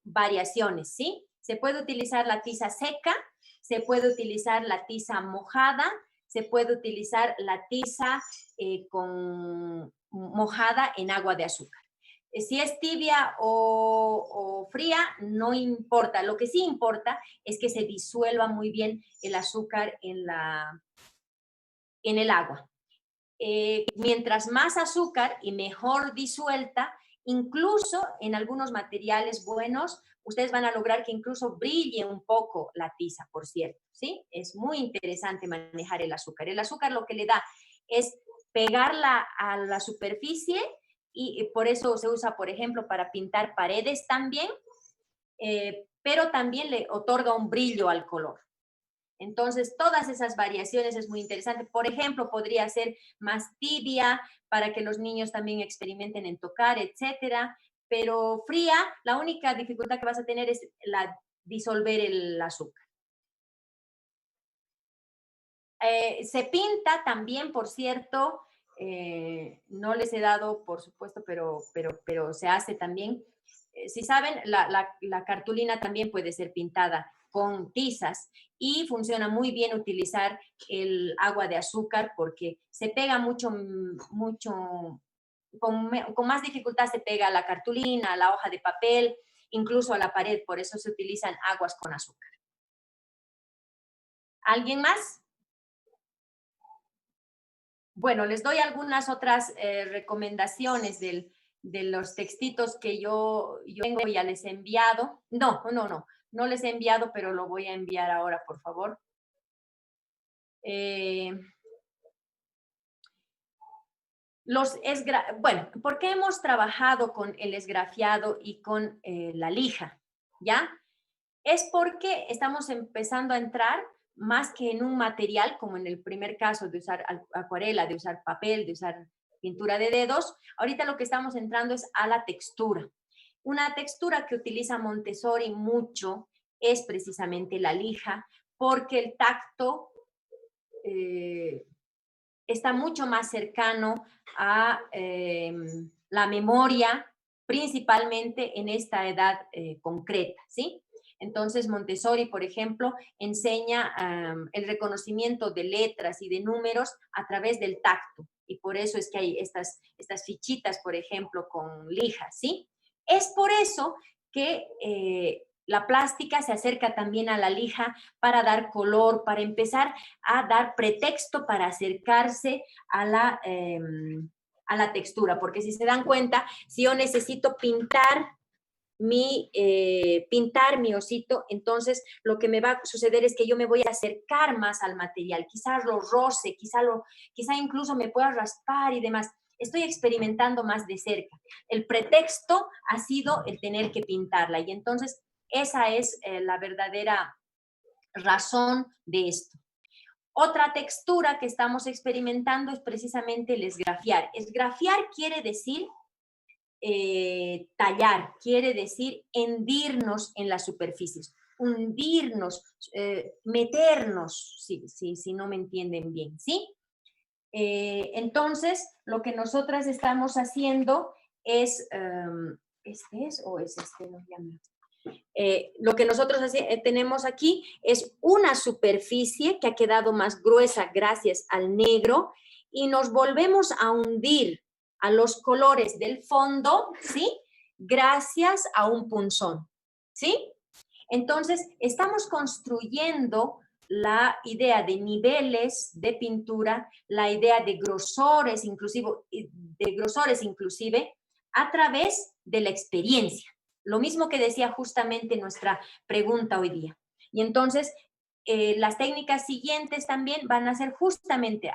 variaciones, ¿sí? Se puede utilizar la tiza seca, se puede utilizar la tiza mojada, se puede utilizar la tiza mojada en agua de azúcar. Si es tibia o fría, no importa. Lo que sí importa es que se disuelva muy bien el azúcar en el agua. Mientras más azúcar y mejor disuelta, incluso en algunos materiales buenos, ustedes van a lograr que incluso brille un poco la tiza, por cierto, ¿sí? Es muy interesante manejar el azúcar. El azúcar lo que le da es pegarla a la superficie, y por eso se usa, por ejemplo, para pintar paredes también, pero también le otorga un brillo al color. Entonces, todas esas variaciones es muy interesante. Por ejemplo, podría ser más tibia para que los niños también experimenten en tocar, etcétera. Pero fría, la única dificultad que vas a tener es la disolver el azúcar. Se pinta también, por cierto, no les he dado, por supuesto, pero se hace también. Si saben, la cartulina también puede ser pintada con tizas y funciona muy bien utilizar el agua de azúcar porque se pega mucho, con más dificultad se pega a la cartulina, a la hoja de papel, incluso a la pared, por eso se utilizan aguas con azúcar. ¿Alguien más? Bueno, les doy algunas otras recomendaciones de los textitos que yo tengo, ya les he enviado. No les he enviado, pero lo voy a enviar ahora, por favor. Bueno, ¿por qué hemos trabajado con el esgrafiado y con la lija? ¿Ya? Es porque estamos empezando a entrar más que en un material, como en el primer caso de usar acuarela, de usar papel, de usar pintura de dedos. Ahorita lo que estamos entrando es a la textura. Una textura que utiliza Montessori mucho es precisamente la lija, porque el tacto está mucho más cercano a la memoria, principalmente en esta edad concreta, ¿sí? Entonces, Montessori, por ejemplo, enseña el reconocimiento de letras y de números a través del tacto. Y por eso es que hay estas fichitas, por ejemplo, con lija, ¿sí? Es por eso que la plástica se acerca también a la lija para dar color, para empezar a dar pretexto para acercarse a la textura. Porque si se dan cuenta, si yo necesito pintar mi osito, entonces lo que me va a suceder es que yo me voy a acercar más al material, quizás lo roce, quizá incluso me pueda raspar y demás. Estoy experimentando más de cerca. El pretexto ha sido el tener que pintarla y entonces esa es la verdadera razón de esto. Otra textura que estamos experimentando es precisamente el esgrafiar. Esgrafiar quiere decir tallar, quiere decir hendirnos en las superficies, hundirnos, meternos, si no me entienden bien, ¿sí? Entonces, lo que nosotras estamos haciendo es, ¿este es o es este? No, ya no. Lo que nosotros tenemos aquí es una superficie que ha quedado más gruesa gracias al negro y nos volvemos a hundir a los colores del fondo, ¿sí? Gracias a un punzón, ¿sí? Entonces, estamos construyendo la idea de niveles de pintura, la idea de grosores inclusive a través de la experiencia. Lo mismo que decía justamente nuestra pregunta hoy día. Y entonces, las técnicas siguientes también van a ser justamente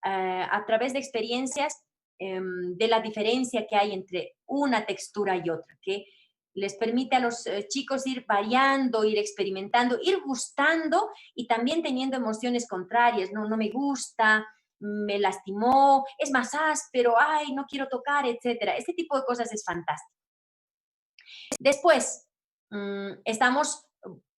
a través de experiencias de la diferencia que hay entre una textura y otra, que les permite a los chicos ir variando, ir experimentando, ir gustando y también teniendo emociones contrarias. No me gusta, me lastimó, es más áspero, ay, no quiero tocar, etcétera. Este tipo de cosas es fantástico. Después, estamos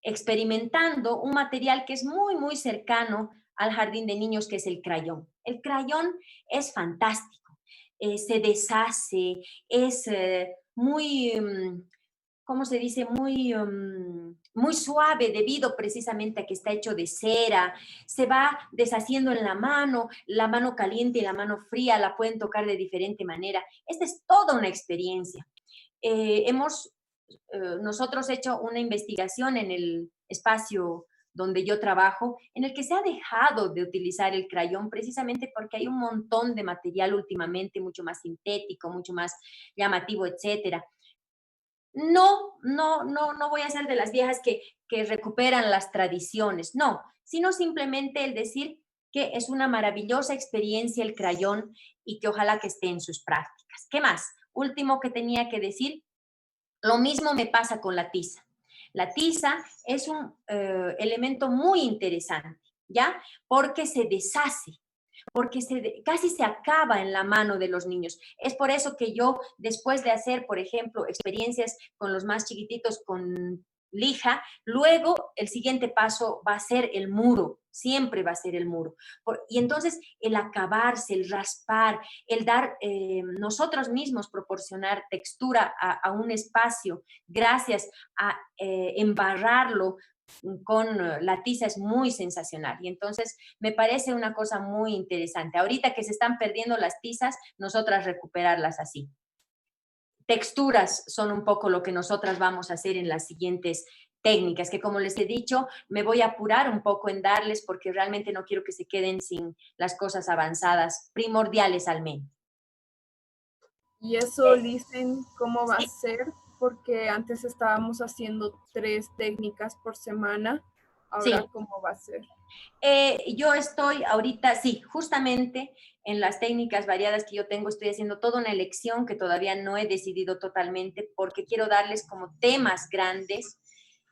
experimentando un material que es muy, muy cercano al jardín de niños, que es el crayón. El crayón es fantástico. Se deshace, es muy, ¿cómo se dice? Muy suave debido precisamente a que está hecho de cera, se va deshaciendo en la mano caliente y la mano fría la pueden tocar de diferente manera. Esta es toda una experiencia. Hemos nosotros hecho una investigación en el espacio donde yo trabajo, en el que se ha dejado de utilizar el crayón precisamente porque hay un montón de material últimamente mucho más sintético, mucho más llamativo, etcétera. No voy a ser de las viejas que recuperan las tradiciones, no, sino simplemente el decir que es una maravillosa experiencia el crayón y que ojalá que esté en sus prácticas. ¿Qué más? Último que tenía que decir, lo mismo me pasa con la tiza. La tiza es un elemento muy interesante, ¿ya? Porque se deshace, porque casi se acaba en la mano de los niños. Es por eso que yo, después de hacer, por ejemplo, experiencias con los más chiquititos con lija. Luego, el siguiente paso va a ser el muro, siempre va a ser el muro. Y entonces, el acabarse, el raspar, el dar, nosotros mismos proporcionar textura a un espacio, gracias a embarrarlo con la tiza, es muy sensacional. Y entonces, me parece una cosa muy interesante. Ahorita que se están perdiendo las tizas, nosotras recuperarlas así. Texturas son un poco lo que nosotras vamos a hacer en las siguientes técnicas, que como les he dicho, me voy a apurar un poco en darles porque realmente no quiero que se queden sin las cosas avanzadas, primordiales al menos. ¿Y eso, Licen, cómo va a ser? Porque antes estábamos haciendo 3 técnicas por semana. Ahora, Sí. ¿cómo va a ser? Yo estoy ahorita, sí, justamente en las técnicas variadas que yo tengo, estoy haciendo toda una elección que todavía no he decidido totalmente porque quiero darles como temas grandes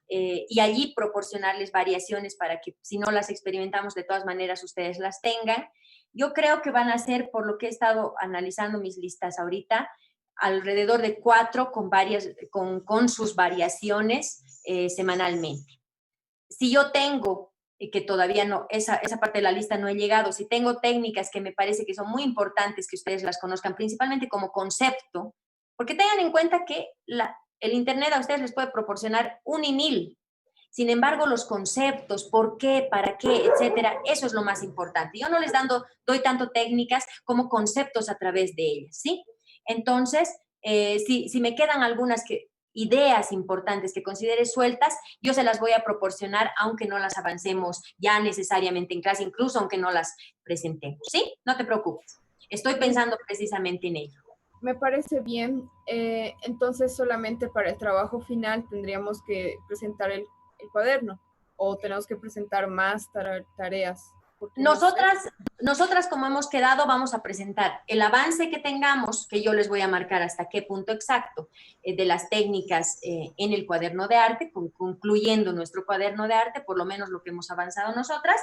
y allí proporcionarles variaciones para que si no las experimentamos de todas maneras ustedes las tengan. Yo creo que van a ser, por lo que he estado analizando mis listas ahorita, alrededor de 4 con sus variaciones semanalmente. Si yo tengo, que todavía no, esa parte de la lista no he llegado, si tengo técnicas que me parece que son muy importantes que ustedes las conozcan, principalmente como concepto, porque tengan en cuenta que el Internet a ustedes les puede proporcionar un y mil. Sin embargo, los conceptos, por qué, para qué, etcétera, eso es lo más importante. Yo no les doy tanto técnicas como conceptos a través de ellas, ¿sí? Entonces, si me quedan algunas ideas importantes que considere sueltas, yo se las voy a proporcionar, aunque no las avancemos ya necesariamente en clase, incluso aunque no las presentemos, ¿sí? No te preocupes. Estoy pensando precisamente en ello. Me parece bien. Entonces, solamente para el trabajo final tendríamos que presentar el cuaderno o tenemos que presentar más tareas. Nosotras, como hemos quedado, vamos a presentar el avance que tengamos, que yo les voy a marcar hasta qué punto exacto, de las técnicas en el cuaderno de arte, concluyendo nuestro cuaderno de arte, por lo menos lo que hemos avanzado nosotras,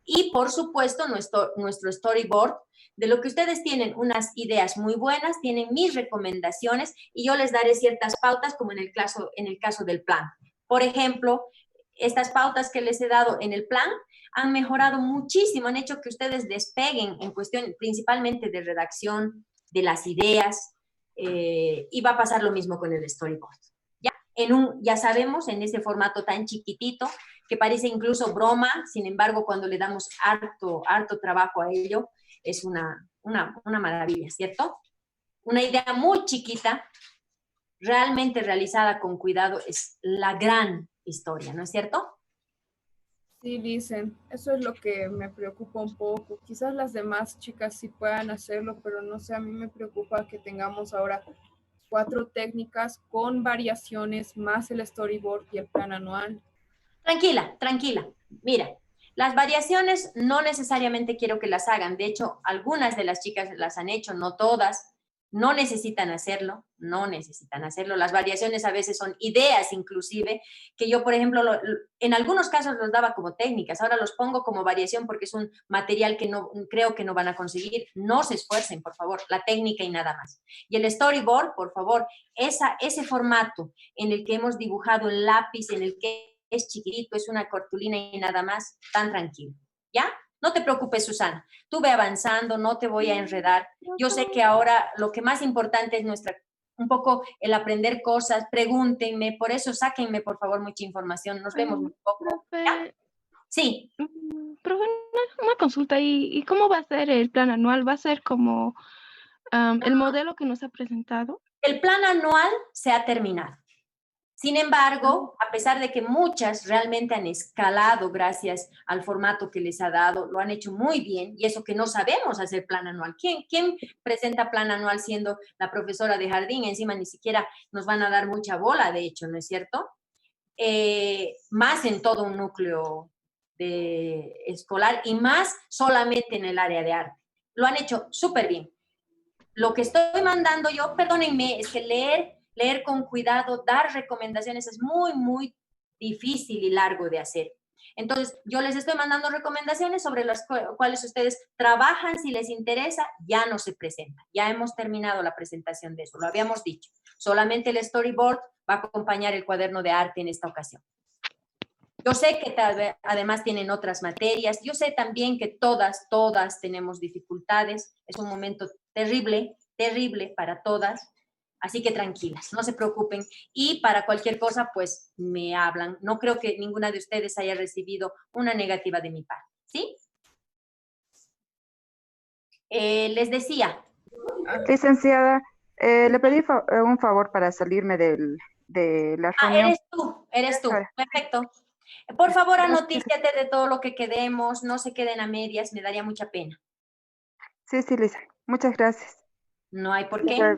y por supuesto nuestro storyboard, de lo que ustedes tienen unas ideas muy buenas, tienen mis recomendaciones y yo les daré ciertas pautas como en el caso del plan. Por ejemplo, estas pautas que les he dado en el plan han mejorado muchísimo, han hecho que ustedes despeguen en cuestión principalmente de redacción, de las ideas, y va a pasar lo mismo con el storyboard. Ya sabemos, en ese formato tan chiquitito, que parece incluso broma, sin embargo, cuando le damos harto trabajo a ello, es una maravilla, ¿cierto? Una idea muy chiquita, realmente realizada con cuidado, es la gran historia, ¿no es cierto? Sí, dicen, eso es lo que me preocupa un poco. Quizás las demás chicas sí puedan hacerlo, pero no sé, a mí me preocupa que tengamos ahora 4 técnicas con variaciones, más el storyboard y el plan anual. Tranquila. Mira, las variaciones no necesariamente quiero que las hagan. De hecho, algunas de las chicas las han hecho, no todas. No necesitan hacerlo. Las variaciones a veces son ideas inclusive, que yo, por ejemplo, en algunos casos los daba como técnicas, ahora los pongo como variación porque es un material que creo que no van a conseguir. No se esfuercen, por favor, la técnica y nada más. Y el storyboard, por favor, ese formato en el que hemos dibujado en lápiz, en el que es chiquitito, es una cartulina y nada más, tan tranquilo, ¿ya? No te preocupes, Susana, tú ve avanzando, no te voy a enredar. Yo sé que ahora lo que más importante es un poco el aprender cosas, pregúntenme, por eso sáquenme, por favor, mucha información, nos vemos muy poco. ¿Ya? Sí. Profe, una consulta, ¿y cómo va a ser el plan anual? ¿Va a ser como el modelo que nos ha presentado? El plan anual se ha terminado. Sin embargo, a pesar de que muchas realmente han escalado gracias al formato que les ha dado, lo han hecho muy bien, y eso que no sabemos hacer plan anual. ¿Quién presenta plan anual siendo la profesora de jardín? Encima ni siquiera nos van a dar mucha bola, de hecho, ¿no es cierto? Más en todo un núcleo escolar y más solamente en el área de arte. Lo han hecho súper bien. Lo que estoy mandando yo, perdónenme, es que leer con cuidado, dar recomendaciones es muy difícil y largo de hacer. Entonces, yo les estoy mandando recomendaciones sobre las cuales ustedes trabajan, si les interesa, ya no se presenta. Ya hemos terminado la presentación de eso, lo habíamos dicho. Solamente el storyboard va a acompañar el cuaderno de arte en esta ocasión. Yo sé que además tienen otras materias, yo sé también que todas tenemos dificultades, es un momento terrible, terrible para todas, así que tranquilas, no se preocupen. Y para cualquier cosa, pues me hablan. No creo que ninguna de ustedes haya recibido una negativa de mi parte, ¿sí? Les decía. Licenciada, le pedí un favor para salirme de la reunión. Eres tú. Perfecto. Por favor, anotíciate de todo lo que quedemos, no se queden a medias, me daría mucha pena. Sí, Lisa. Muchas gracias. No hay por qué.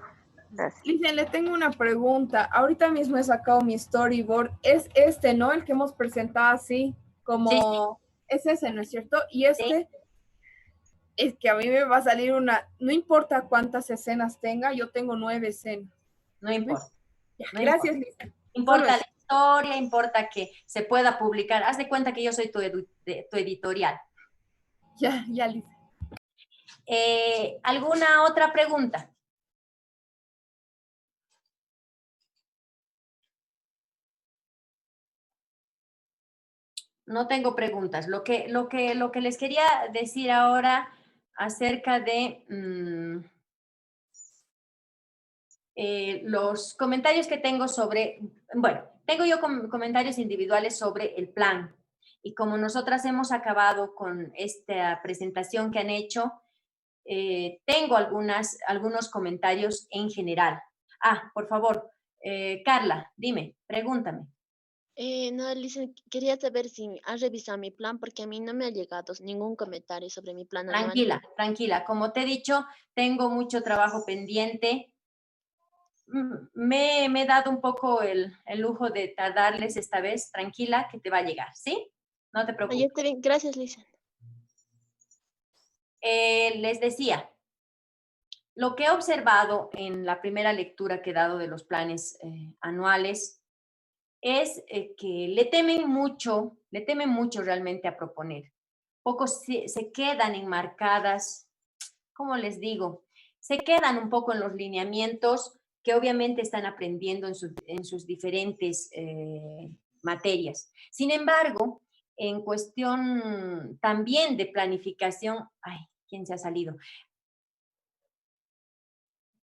Gracias. Lisa, le tengo una pregunta. Ahorita mismo he sacado mi storyboard. Es este, ¿no? El que hemos presentado así, como... Sí. Es ese, ¿no es cierto? Y este... Sí. Es que a mí me va a salir una... No importa cuántas escenas tenga, yo tengo 9 escenas. No importa. Ya, no gracias, importa. Lisa. Importa la historia, importa que se pueda publicar. Haz de cuenta que yo soy tu editorial. Ya, Lisa. ¿Alguna otra pregunta? No tengo preguntas. Lo que les quería decir ahora acerca de los comentarios que tengo sobre, bueno, tengo yo comentarios individuales sobre el plan. Y como nosotras hemos acabado con esta presentación que han hecho, tengo algunos comentarios en general. Por favor, Carla, dime, pregúntame. No, Lisa, quería saber si has revisado mi plan porque a mí no me ha llegado ningún comentario sobre mi plan anual. Tranquila. Como te he dicho, tengo mucho trabajo pendiente. Me he dado un poco el lujo de tardarles esta vez. Tranquila, que te va a llegar, ¿sí? No te preocupes. Está bien. Gracias, Lisa. Les decía, lo que he observado en la primera lectura que he dado de los planes anuales es que le temen mucho realmente a proponer. Pocos se quedan enmarcadas, ¿cómo les digo? Se quedan un poco en los lineamientos que obviamente están aprendiendo en sus diferentes materias. Sin embargo, en cuestión también de planificación, ¿quién se ha salido?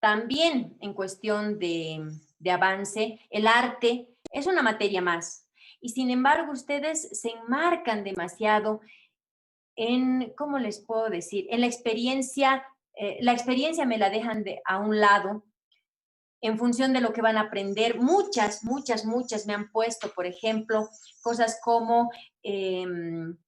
También en cuestión de avance, el arte es una materia más. Y sin embargo, ustedes se enmarcan demasiado en, ¿cómo les puedo decir? En la experiencia me la dejan a un lado en función de lo que van a aprender. Muchas me han puesto, por ejemplo, cosas como el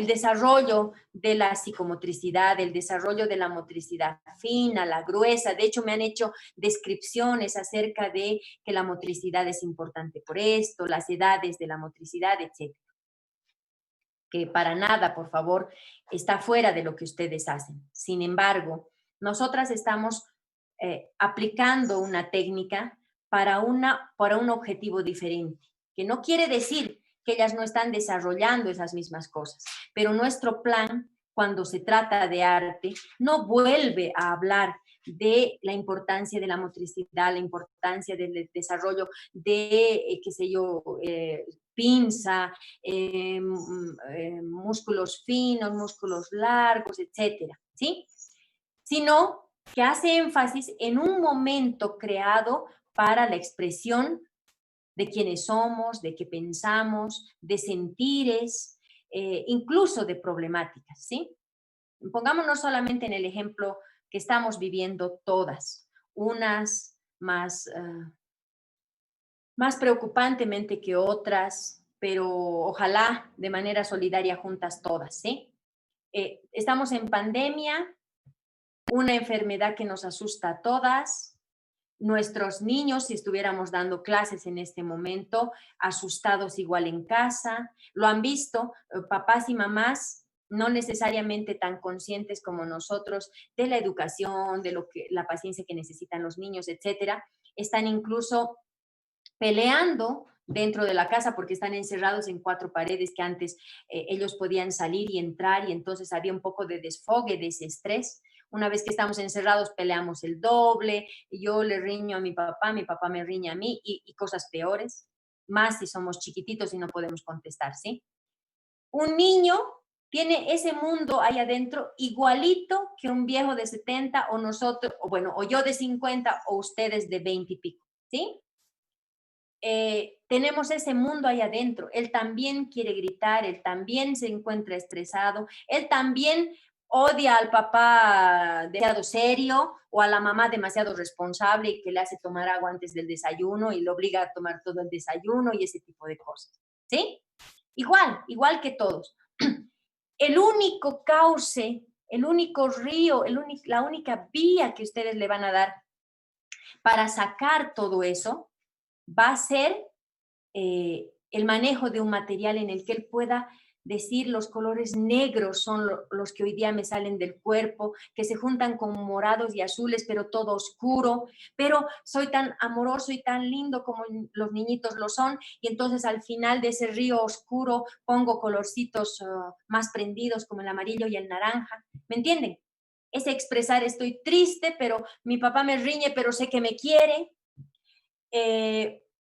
desarrollo de la psicomotricidad, el desarrollo de la motricidad fina, la gruesa. De hecho, me han hecho descripciones acerca de que la motricidad es importante por esto, las edades de la motricidad, etc. Que para nada, por favor, está fuera de lo que ustedes hacen. Sin embargo, nosotras estamos aplicando una técnica para un objetivo diferente, que no quiere decir que ellas no están desarrollando esas mismas cosas, pero nuestro plan, cuando se trata de arte, no vuelve a hablar de la importancia de la motricidad, la importancia del desarrollo de, qué sé yo, pinza, músculos finos, músculos largos, etcétera, ¿sí? Sino que hace énfasis en un momento creado para la expresión de quiénes somos, de qué pensamos, de sentires, incluso de problemáticas, ¿sí? Pongámonos solamente en el ejemplo que estamos viviendo todas, unas más preocupantemente que otras, pero ojalá de manera solidaria juntas todas, ¿sí? Estamos en pandemia, una enfermedad que nos asusta a todas. Nuestros niños, si estuviéramos dando clases en este momento, asustados igual en casa, lo han visto, papás y mamás no necesariamente tan conscientes como nosotros de la educación, de la paciencia que necesitan los niños, etcétera, están incluso peleando dentro de la casa porque están encerrados en 4 paredes que antes ellos podían salir y entrar y entonces había un poco de desfogue de ese estrés. Una vez que estamos encerrados peleamos el doble, yo le riño a mi papá me riña a mí y cosas peores, más si somos chiquititos y no podemos contestar, ¿sí? Un niño tiene ese mundo ahí adentro igualito que un viejo de 70 o nosotros, o bueno, o yo de 50 o ustedes de 20 y pico, ¿sí? Tenemos ese mundo ahí adentro. Él también quiere gritar, él también se encuentra estresado, él también odia al papá demasiado serio o a la mamá demasiado responsable y que le hace tomar agua antes del desayuno y le obliga a tomar todo el desayuno y ese tipo de cosas, ¿sí? Igual que todos. El único cauce, el único río, la única vía que ustedes le van a dar para sacar todo eso va a ser el manejo de un material en el que él pueda decir los colores negros son los que hoy día me salen del cuerpo, que se juntan con morados y azules, pero todo oscuro, pero soy tan amoroso y tan lindo como los niñitos lo son, y entonces al final de ese río oscuro pongo colorcitos más prendidos como el amarillo y el naranja, ¿me entienden? Es expresar estoy triste, pero mi papá me riñe, pero sé que me quiere,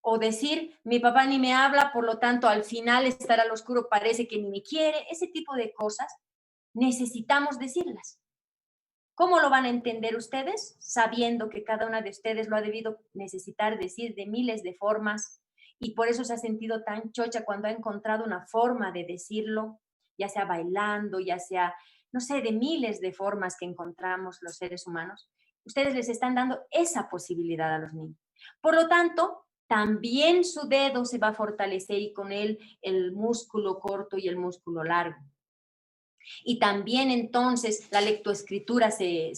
o decir, mi papá ni me habla, por lo tanto, al final estar al oscuro parece que ni me quiere. Ese tipo de cosas necesitamos decirlas. ¿Cómo lo van a entender ustedes? Sabiendo que cada una de ustedes lo ha debido necesitar decir de miles de formas y por eso se ha sentido tan chocha cuando ha encontrado una forma de decirlo, ya sea bailando, ya sea, no sé, de miles de formas que encontramos los seres humanos. Ustedes les están dando esa posibilidad a los niños. Por lo tanto, también su dedo se va a fortalecer y con él el músculo corto y el músculo largo. Y también entonces la lectoescritura se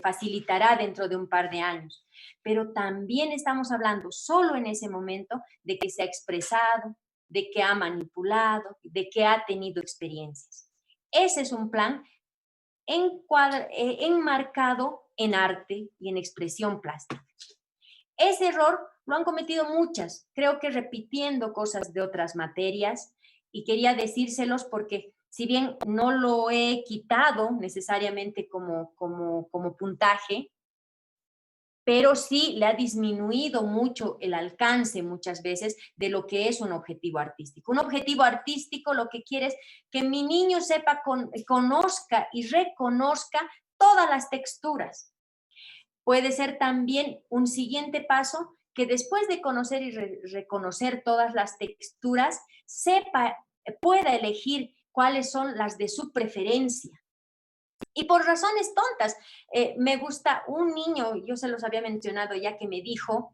facilitará dentro de un par de años. Pero también estamos hablando solo en ese momento de que se ha expresado, de que ha manipulado, de que ha tenido experiencias. Ese es un plan enmarcado en arte y en expresión plástica. Ese error lo han cometido muchas, creo que repitiendo cosas de otras materias, y quería decírselos porque si bien no lo he quitado necesariamente como puntaje, pero sí le ha disminuido mucho el alcance muchas veces de lo que es un objetivo artístico. Un objetivo artístico lo que quiere es que mi niño sepa, conozca y reconozca todas las texturas. Puede ser también un siguiente paso que después de conocer y reconocer todas las texturas, pueda elegir cuáles son las de su preferencia. Y por razones tontas, me gusta un niño, yo se los había mencionado ya que me dijo,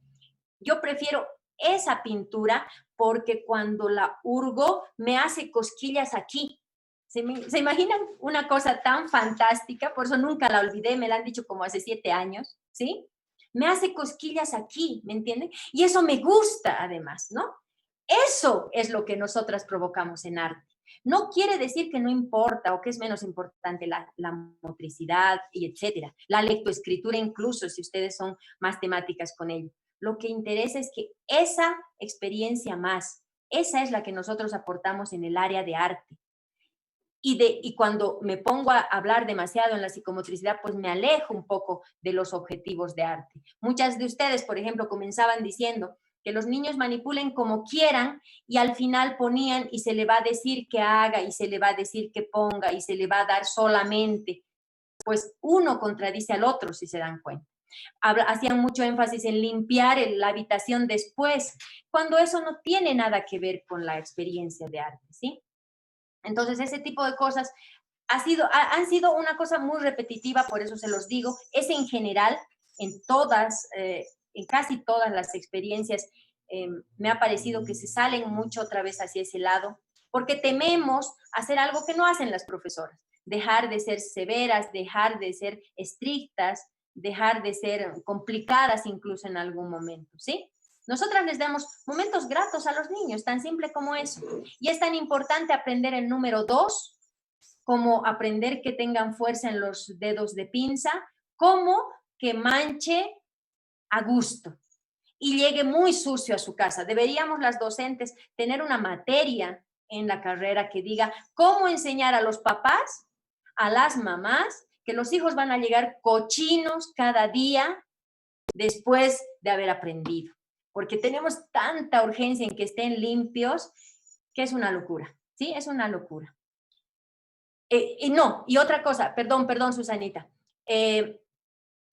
yo prefiero esa pintura porque cuando la hurgo me hace cosquillas aquí. ¿Se imaginan una cosa tan fantástica? Por eso nunca la olvidé, me la han dicho como hace 7 años, ¿sí? Me hace cosquillas aquí, ¿me entienden? Y eso me gusta además, ¿no? Eso es lo que nosotras provocamos en arte. No quiere decir que no importa o que es menos importante la motricidad y etcétera. La lectoescritura incluso, si ustedes son más temáticas con ello. Lo que interesa es que esa experiencia más, esa es la que nosotros aportamos en el área de arte. Y cuando me pongo a hablar demasiado en la psicomotricidad, pues me alejo un poco de los objetivos de arte. Muchas de ustedes, por ejemplo, comenzaban diciendo que los niños manipulen como quieran y al final ponían y se le va a decir que haga y se le va a decir que ponga y se le va a dar solamente. Pues uno contradice al otro, si se dan cuenta. Hacían mucho énfasis en limpiar la habitación después, cuando eso no tiene nada que ver con la experiencia de arte, ¿sí? Entonces, ese tipo de cosas han sido una cosa muy repetitiva, por eso se los digo. Es en general, en casi todas las experiencias, me ha parecido que se salen mucho otra vez hacia ese lado, porque tememos hacer algo que no hacen las profesoras. Dejar de ser severas, dejar de ser estrictas, dejar de ser complicadas incluso en algún momento, ¿sí? Nosotras les damos momentos gratos a los niños, tan simple como eso. Y es tan importante aprender el número 2, como aprender que tengan fuerza en los dedos de pinza, como que manche a gusto y llegue muy sucio a su casa. Deberíamos las docentes tener una materia en la carrera que diga cómo enseñar a los papás, a las mamás que los hijos van a llegar cochinos cada día después de haber aprendido, porque tenemos tanta urgencia en que estén limpios que es una locura, ¿sí? Es una locura. No, y otra cosa, perdón, Susanita.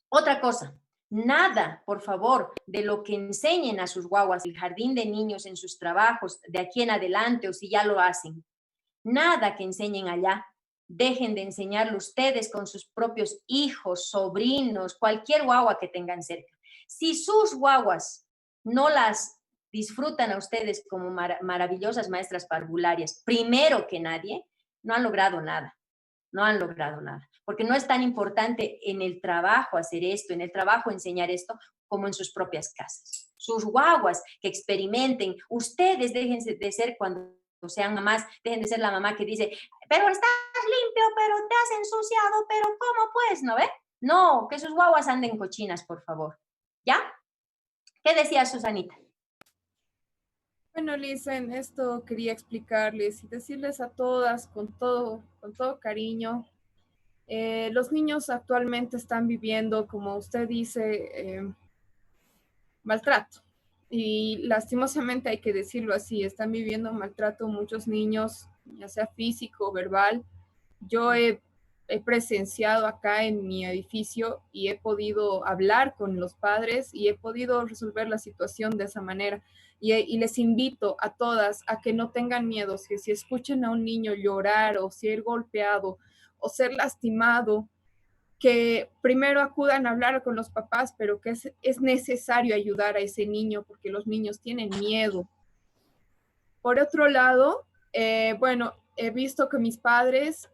Otra cosa, nada, por favor, de lo que enseñen a sus guaguas el jardín de niños en sus trabajos de aquí en adelante o si ya lo hacen, nada que enseñen allá, dejen de enseñarlo ustedes con sus propios hijos, sobrinos, cualquier guagua que tengan cerca. Si sus guaguas no las disfrutan a ustedes como maravillosas maestras parvularias, primero que nadie, no han logrado nada. No han logrado nada, porque no es tan importante en el trabajo hacer esto, en el trabajo enseñar esto, como en sus propias casas. Sus guaguas que experimenten, ustedes dejen de ser cuando sean mamás, dejen de ser la mamá que dice, pero estás limpio, pero te has ensuciado, pero ¿cómo pues? ¿No ve? No, que sus guaguas anden cochinas, por favor. ¿Ya? ¿Qué decía Susanita? Bueno, Licen, esto quería explicarles y decirles a todas con todo cariño. Los niños actualmente están viviendo, como usted dice, maltrato. Y lastimosamente hay que decirlo así, están viviendo maltrato muchos niños, ya sea físico o verbal. Yo he presenciado acá en mi edificio y he podido hablar con los padres y he podido resolver la situación de esa manera. Y les invito a todas a que no tengan miedo, que si escuchan a un niño llorar o ser golpeado o ser lastimado, que primero acudan a hablar con los papás, pero que es necesario ayudar a ese niño porque los niños tienen miedo. Por otro lado, bueno, he visto que mis padres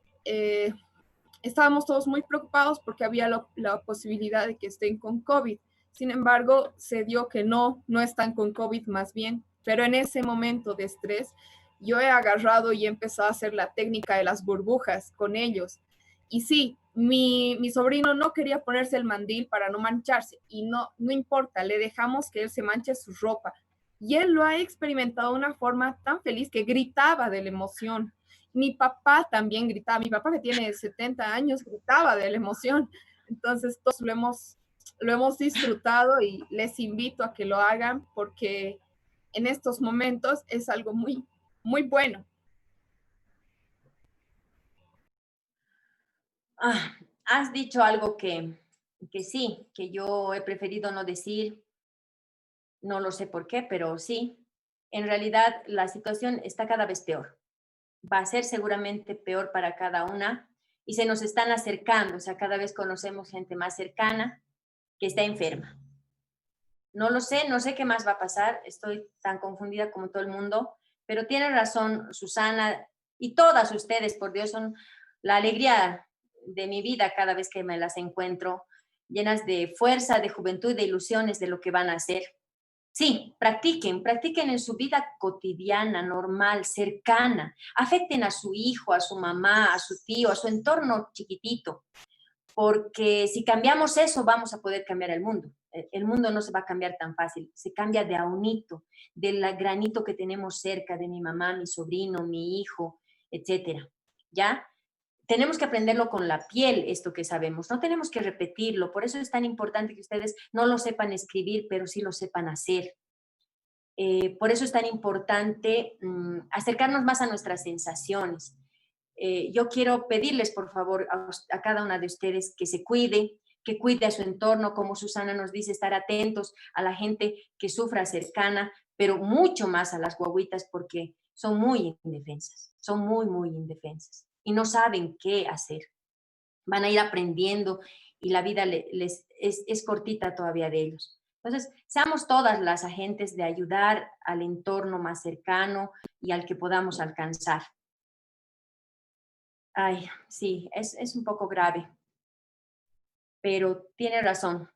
estábamos todos muy preocupados porque había la posibilidad de que estén con COVID. Sin embargo, se dio que no están con COVID más bien, pero en ese momento de estrés, yo he agarrado y he empezado a hacer la técnica de las burbujas con ellos. Y sí, mi sobrino no quería ponerse el mandil para no mancharse y no importa, le dejamos que él se manche su ropa. Y él lo ha experimentado de una forma tan feliz que gritaba de la emoción. Mi papá también gritaba, mi papá que tiene 70 años gritaba de la emoción. Entonces todos lo hemos disfrutado y les invito a que lo hagan porque en estos momentos es algo muy, muy bueno. Has dicho algo que sí, que yo he preferido no decir, no lo sé por qué, pero sí, en realidad la situación está cada vez peor. Va a ser seguramente peor para cada una y se nos están acercando, o sea, cada vez conocemos gente más cercana que está enferma. No lo sé, no sé qué más va a pasar, estoy tan confundida como todo el mundo, pero tiene razón Susana y todas ustedes, por Dios, son la alegría de mi vida cada vez que me las encuentro, llenas de fuerza, de juventud, de ilusiones de lo que van a hacer. Sí, practiquen en su vida cotidiana, normal, cercana. Afecten a su hijo, a su mamá, a su tío, a su entorno chiquitito. Porque si cambiamos eso, vamos a poder cambiar el mundo. El mundo no se va a cambiar tan fácil. Se cambia de a unito, del granito que tenemos cerca, de mi mamá, mi sobrino, mi hijo, etcétera. ¿Ya? Tenemos que aprenderlo con la piel, esto que sabemos, no tenemos que repetirlo, por eso es tan importante que ustedes no lo sepan escribir, pero sí lo sepan hacer. Por eso es tan importante acercarnos más a nuestras sensaciones. Yo quiero pedirles, por favor, a cada una de ustedes que se cuide, que cuide a su entorno, como Susana nos dice, estar atentos a la gente que sufra cercana, pero mucho más a las guaguitas porque son muy indefensas, son muy, muy indefensas y no saben qué hacer. Van a ir aprendiendo y la vida es cortita todavía de ellos. Entonces, seamos todas las agentes de ayudar al entorno más cercano y al que podamos alcanzar. Ay, sí, es un poco grave, pero tiene razón.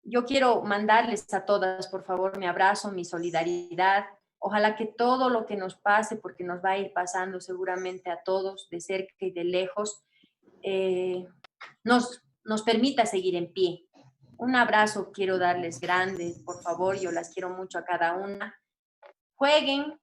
Yo quiero mandarles a todas, por favor, mi abrazo, mi solidaridad. Ojalá que todo lo que nos pase, porque nos va a ir pasando seguramente a todos, de cerca y de lejos, nos permita seguir en pie. Un abrazo quiero darles grande, por favor, yo las quiero mucho a cada una. Jueguen,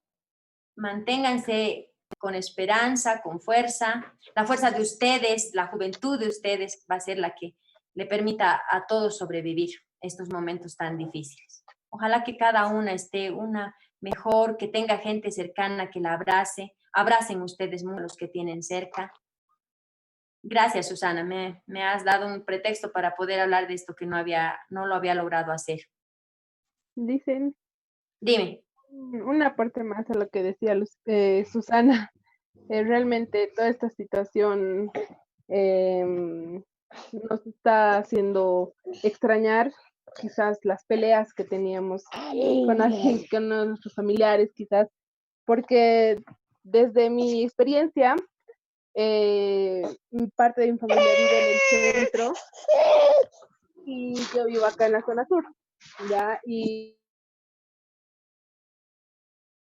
manténganse con esperanza, con fuerza. La fuerza de ustedes, la juventud de ustedes va a ser la que le permita a todos sobrevivir estos momentos tan difíciles. Ojalá que cada una esté una mejor, que tenga gente cercana que la abrace. Abracen ustedes mucho los que tienen cerca. Gracias, Susana. Me has dado un pretexto para poder hablar de esto que no lo había logrado hacer. Dicen. Dime. Una parte más a lo que decía Susana. Realmente toda esta situación nos está haciendo extrañar quizás las peleas que teníamos con nuestros familiares, quizás, porque desde mi experiencia, parte de mi familia vive en el centro y yo vivo acá en la zona sur, ¿ya? Y